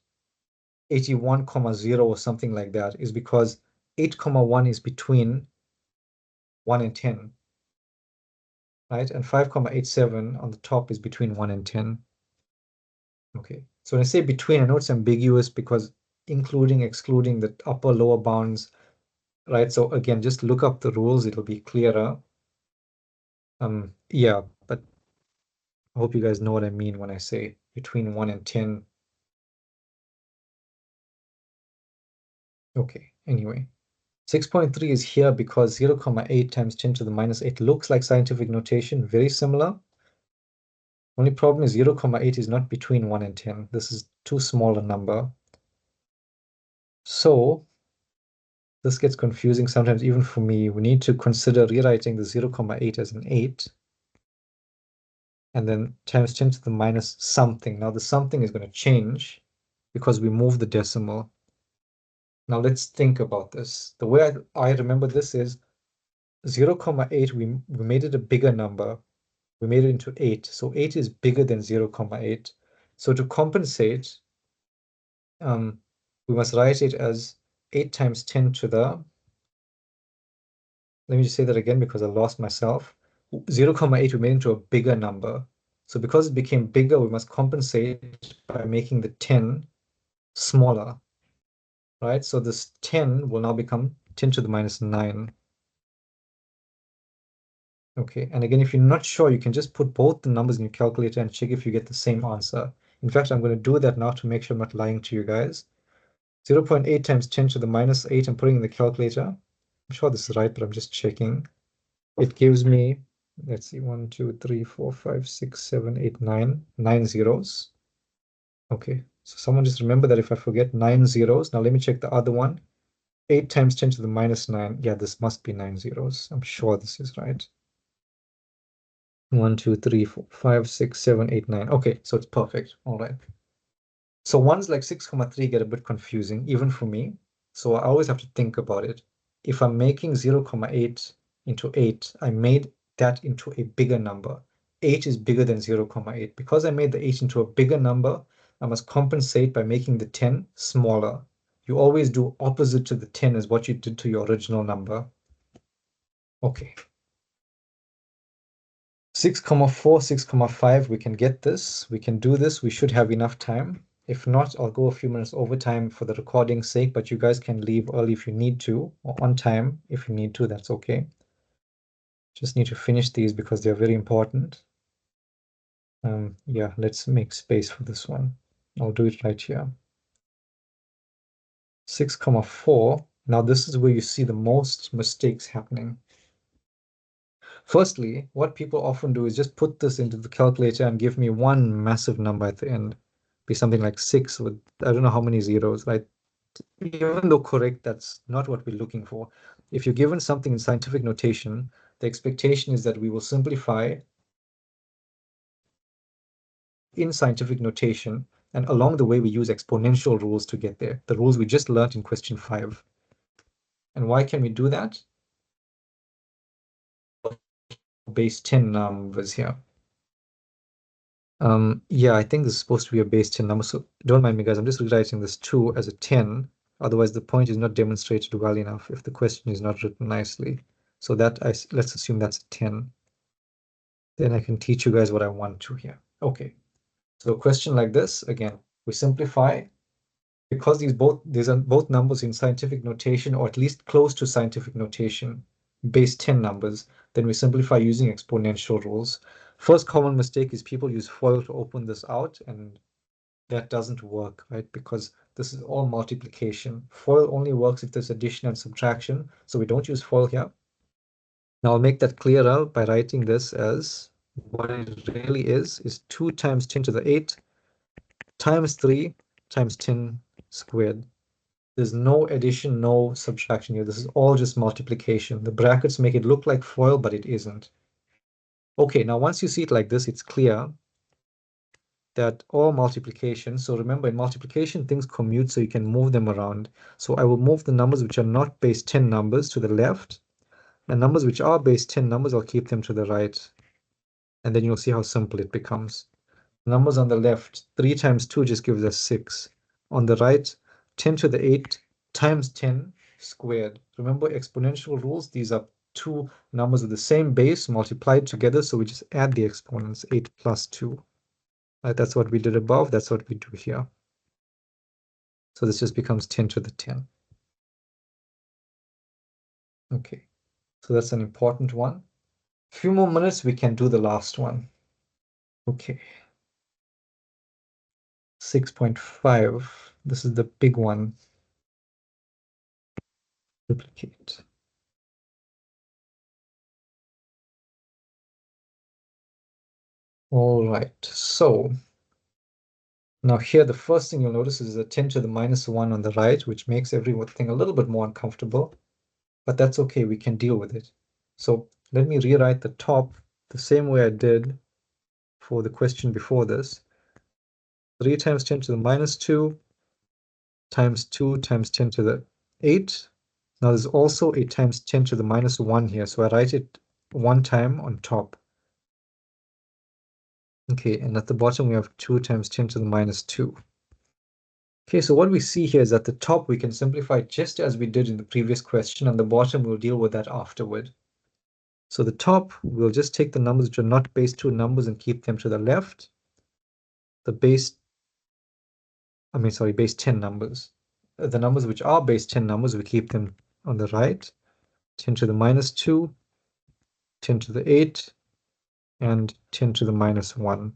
81,0 or something like that is because 8,1 is between 1 and 10. Right? And 5,87 on the top is between 1 and 10. Okay. So when I say between, I know it's ambiguous because including, excluding the upper, lower bounds, right? So again, just look up the rules, it'll be clearer. Yeah, but I hope you guys know what I mean when I say between 1 and 10. Okay, anyway. 6.3 is here because 0,8 times 10 to the minus 8 looks like scientific notation, very similar. Only problem is 0,8 is not between 1 and 10. This is too small a number. So this gets confusing sometimes even for me. We need to consider rewriting the 0,8 as an 8. And then times 10 to the minus something. Now the something is going to change because we move the decimal. Now let's think about this. The way I remember this is 0,8, we made it a bigger number. We made it into 8. So 8 is bigger than 0,8. So to compensate, we must write it as 8 times 10 to the, let me just say that again because I lost myself. 0,8 we made into a bigger number. So because it became bigger, we must compensate by making the 10 smaller, right? So this 10 will now become 10 to the minus 9. Okay, and again, if you're not sure, you can just put both the numbers in your calculator and check if you get the same answer. In fact, I'm going to do that now to make sure I'm not lying to you guys. 0.8 times 10 to the minus 8, I'm putting in the calculator. I'm sure this is right, but I'm just checking. It gives me, let's see, 1, 2, 3, 4, 5, 6, 7, 8, 9, 9 zeros. Okay, so someone just remember that if I forget 9 zeros. Now let me check the other one. 8 times 10 to the minus 9. Yeah, this must be 9 zeros. I'm sure this is right. 1, 2, 3, 4, 5, 6, 7, 8, 9. Okay, so it's perfect. All right. So ones like 6,3 get a bit confusing, even for me. So I always have to think about it. If I'm making 0,8 into 8, I made that into a bigger number. 8 is bigger than 0,8. Because I made the 8 into a bigger number, I must compensate by making the 10 smaller. You always do opposite to the 10 as what you did to your original number. Okay. 6,4, 6,5, we can get this. We can do this. We should have enough time. If not, I'll go a few minutes overtime for the recording's sake, but you guys can leave early if you need to, or on time if you need to, that's okay. Just need to finish these because they're very important. Yeah, let's make space for this one. I'll do it right here. 6,4. Now this is where you see the most mistakes happening. Firstly, what people often do is just put this into the calculator and give me one massive number at the end. Be something like 6 with I don't know how many zeros, right? Even though correct, that's not what we're looking for. If you're given something in scientific notation, the expectation is that we will simplify in scientific notation, and along the way we use exponential rules to get there, the rules we just learned in question 5. And why can we do that? Base 10 numbers here. Yeah, I think this is supposed to be a base 10 number, so don't mind me, guys. I'm just rewriting this 2 as a 10. Otherwise, the point is not demonstrated well enough if the question is not written nicely. So that let's assume that's a 10. Then I can teach you guys what I want to here. Okay. So a question like this, again, we simplify because these are both numbers in scientific notation, or at least close to scientific notation, base 10 numbers, then we simplify using exponential rules. First common mistake is people use FOIL to open this out, and that doesn't work, right? Because this is all multiplication. FOIL only works if there's addition and subtraction, so we don't use FOIL here. Now I'll make that clearer by writing this as what it really is 2 times 10 to the 8 times 3 times 10 squared. There's no addition, no subtraction here. This is all just multiplication. The brackets make it look like FOIL, but it isn't. Okay, now once you see it like this, it's clear that all multiplication, so remember in multiplication, things commute, so you can move them around. So I will move the numbers which are not base 10 numbers to the left, and numbers which are base 10 numbers, I'll keep them to the right. And then you'll see how simple it becomes. Numbers on the left, 3 times 2 just gives us 6. On the right, 10 to the 8 times 10 squared. Remember exponential rules, these are two numbers with the same base multiplied together, so we just add the exponents, 8 plus 2. Right, that's what we did above, that's what we do here. So this just becomes 10 to the 10. Okay, so that's an important one. A few more minutes, we can do the last one. Okay. 6.5, this is the big one. Duplicate. All right, so now here the first thing you'll notice is the 10 to the minus 1 on the right, which makes everything a little bit more uncomfortable, but that's okay, we can deal with it. So let me rewrite the top the same way I did for the question before this. 3 times 10 to the minus 2 times 2 times 10 to the 8. Now there's also a times 10 to the minus 1 here, so I write it one time on top. Okay, and at the bottom we have 2 times 10 to the minus 2. Okay, so what we see here is at the top we can simplify just as we did in the previous question, and the bottom we'll deal with that afterward. So the top, we'll just take the numbers which are not base 2 numbers and keep them to the left. The base 10 numbers. The numbers which are base 10 numbers, we keep them on the right. 10 to the minus 2, 10 to the 8, and 10 to the minus 1.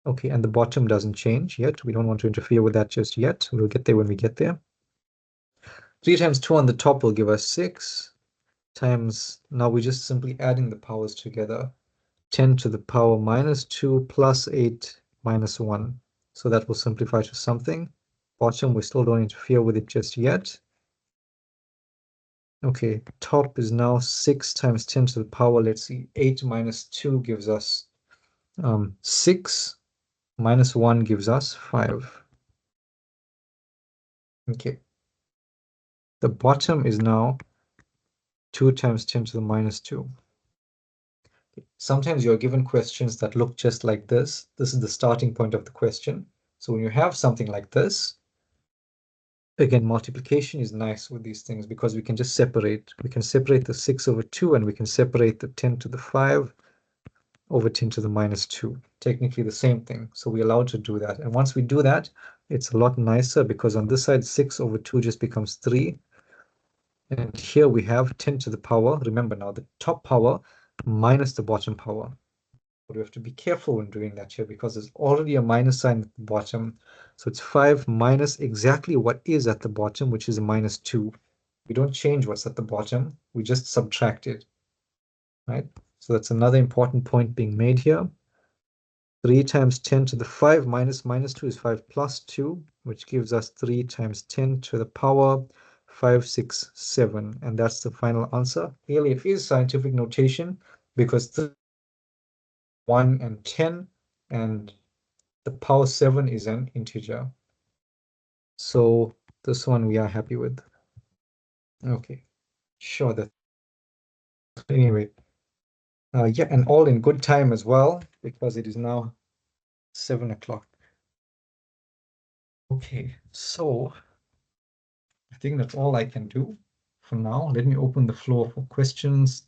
Okay, and the bottom doesn't change yet. We don't want to interfere with that just yet. We'll get there when we get there. 3 times 2 on the top will give us 6 times, now we're just simply adding the powers together. 10 to the power minus 2 plus 8 minus 1. So that will simplify to something. Bottom, we still don't interfere with it just yet. Okay, top is now 6 times 10 to the power, let's see, 8 minus 2 gives us 6, minus 1 gives us 5. Okay. The bottom is now 2 times 10 to the minus 2. Sometimes you're given questions that look just like this. This is the starting point of the question. So when you have something like this, again, multiplication is nice with these things because we can just separate. We can separate the 6 over 2 and we can separate the 10 to the 5 over 10 to the minus 2. Technically the same thing. So we're allowed to do that. And once we do that, it's a lot nicer because on this side, 6 over 2 just becomes 3. And here we have 10 to the power. Remember now, the top power minus the bottom power. But we have to be careful when doing that here because there's already a minus sign at the bottom. So it's 5 minus exactly what is at the bottom, which is a minus 2. We don't change what's at the bottom. We just subtract it, right? So that's another important point being made here. 3 times 10 to the 5 minus minus 2 is 5 plus 2, which gives us 3 times 10 to the power 5, 6, 7. And that's the final answer. Really, it is scientific notation because 1 and 10, and the power 7 is an integer. So this one we are happy with. Okay, sure. That anyway, yeah, and all in good time as well because it is now 7 o'clock. Okay, so I think that's all I can do for now. Let me open the floor for questions,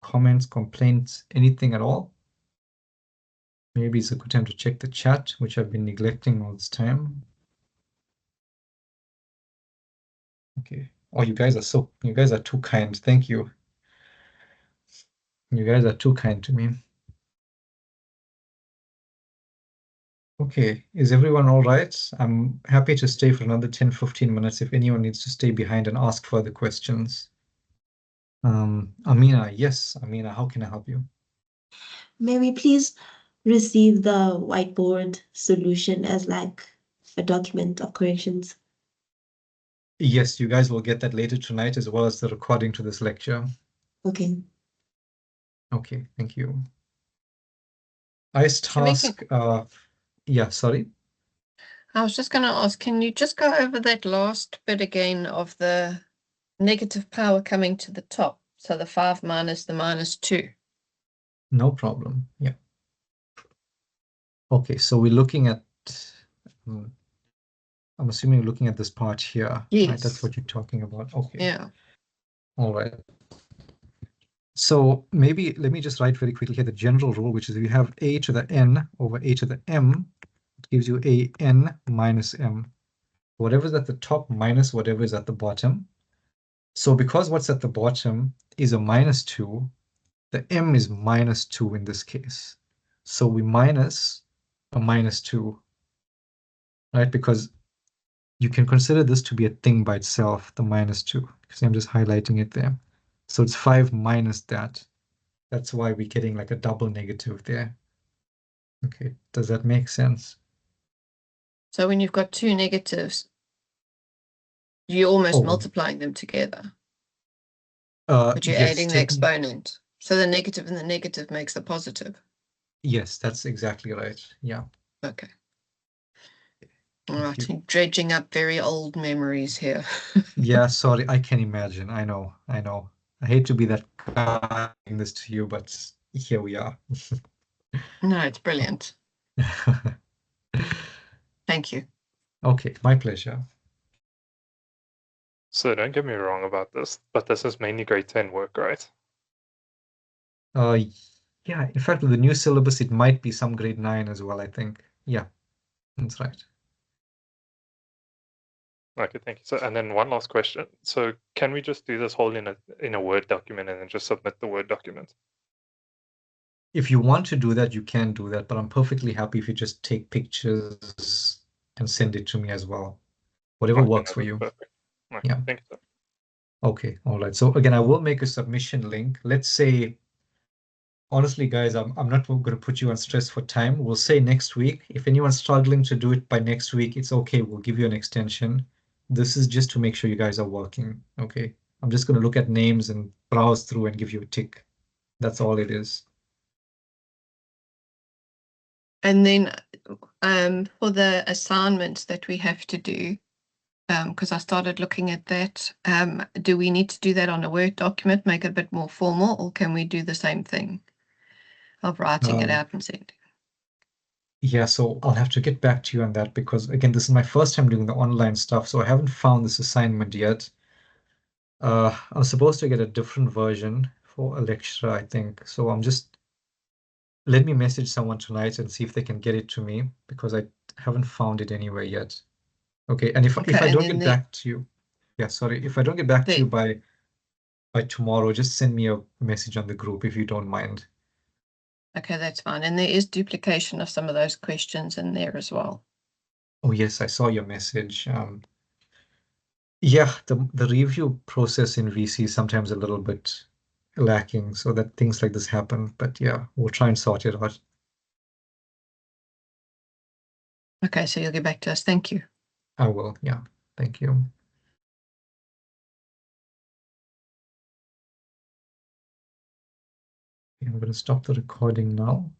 comments, complaints, anything at all. Maybe it's a good time to check the chat, which I've been neglecting all this time. Okay. Oh, you guys are too kind. Thank you. You guys are too kind to me. Okay, is everyone all right? I'm happy to stay for another 10, 15 minutes if anyone needs to stay behind and ask further questions. Amina, yes, Amina, how can I help you? May we please receive the whiteboard solution as like a document of corrections? Yes, you guys will get that later tonight as well as the recording to this lecture. Okay. Okay, thank you. ICE Should we task, yeah, sorry. I was just going to ask, can you just go over that last bit again of the negative power coming to the top? So the 5 minus the -2. No problem. Yeah. Okay, so we're looking at, I'm assuming you're looking at this part here, right? That's Yes. what you're talking about. Okay. Yeah. All right. So maybe let me just write very quickly here the general rule, which is if you have a to the n over a to the m, it gives you a n minus m. Whatever's at the top minus whatever is at the bottom. So because what's at the bottom is a -2, the m is -2 in this case. So we minus a -2, right? Because you can consider this to be a thing by itself, the -2, because I'm just highlighting it there. So it's 5 minus that. That's why we're getting like a double negative there. Okay, does that make sense? So when you've got two negatives, you're almost Oh, multiplying them together, but you're yes, adding the exponent. So the negative and the negative makes the positive. yes, that's exactly right. Yeah. Okay. All Thank right. you. You're dredging up very old memories here. Yeah, sorry, I can imagine. I know. I hate to be that guy doing this to you, but here we are. No, it's brilliant. Thank you. Okay, my pleasure. So don't get me wrong about this, but this is mainly grade 10 work, right? Yeah, in fact, with the new syllabus, it might be some grade 9 as well, I think. Yeah, that's right. Okay, thank you. So, and then one last question. So, can we just do this whole in a Word document and then just submit the Word document? If you want to do that, you can do that, but I'm perfectly happy if you just take pictures and send it to me as well. Whatever Okay, works no, for that's you. perfect. Okay, Yeah. thank you, sir. Okay, all right. So again, I will make a submission link. Let's say, honestly, guys, I'm not going to put you on stress for time. We'll say next week. If anyone's struggling to do it by next week, it's okay. We'll give you an extension. This is just to make sure you guys are working. Okay. I'm just going to look at names and browse through and give you a tick. That's all it is. And then for the assignments that we have to do, because I started looking at that, do we need to do that on a Word document, make it a bit more formal, or can we do the same thing of writing it out and sending? Yeah, so I'll have to get back to you on that because again, this is my first time doing the online stuff, so I haven't found this assignment yet. I'm supposed to get a different version for a lecture, I think. So let me message someone tonight and see if they can get it to me because I haven't found it anywhere yet. Okay, and if I don't get back to you, yeah, sorry, if I don't get back to you by tomorrow, just send me a message on the group if you don't mind. Okay, that's fine. And there is duplication of some of those questions in there as well. Oh yes, I saw your message. Yeah, the review process in VC is sometimes a little bit lacking, so that things like this happen. But yeah, we'll try and sort it out. Okay, so you'll get back to us. Thank you. I will, yeah. Thank you. I'm going to stop the recording now.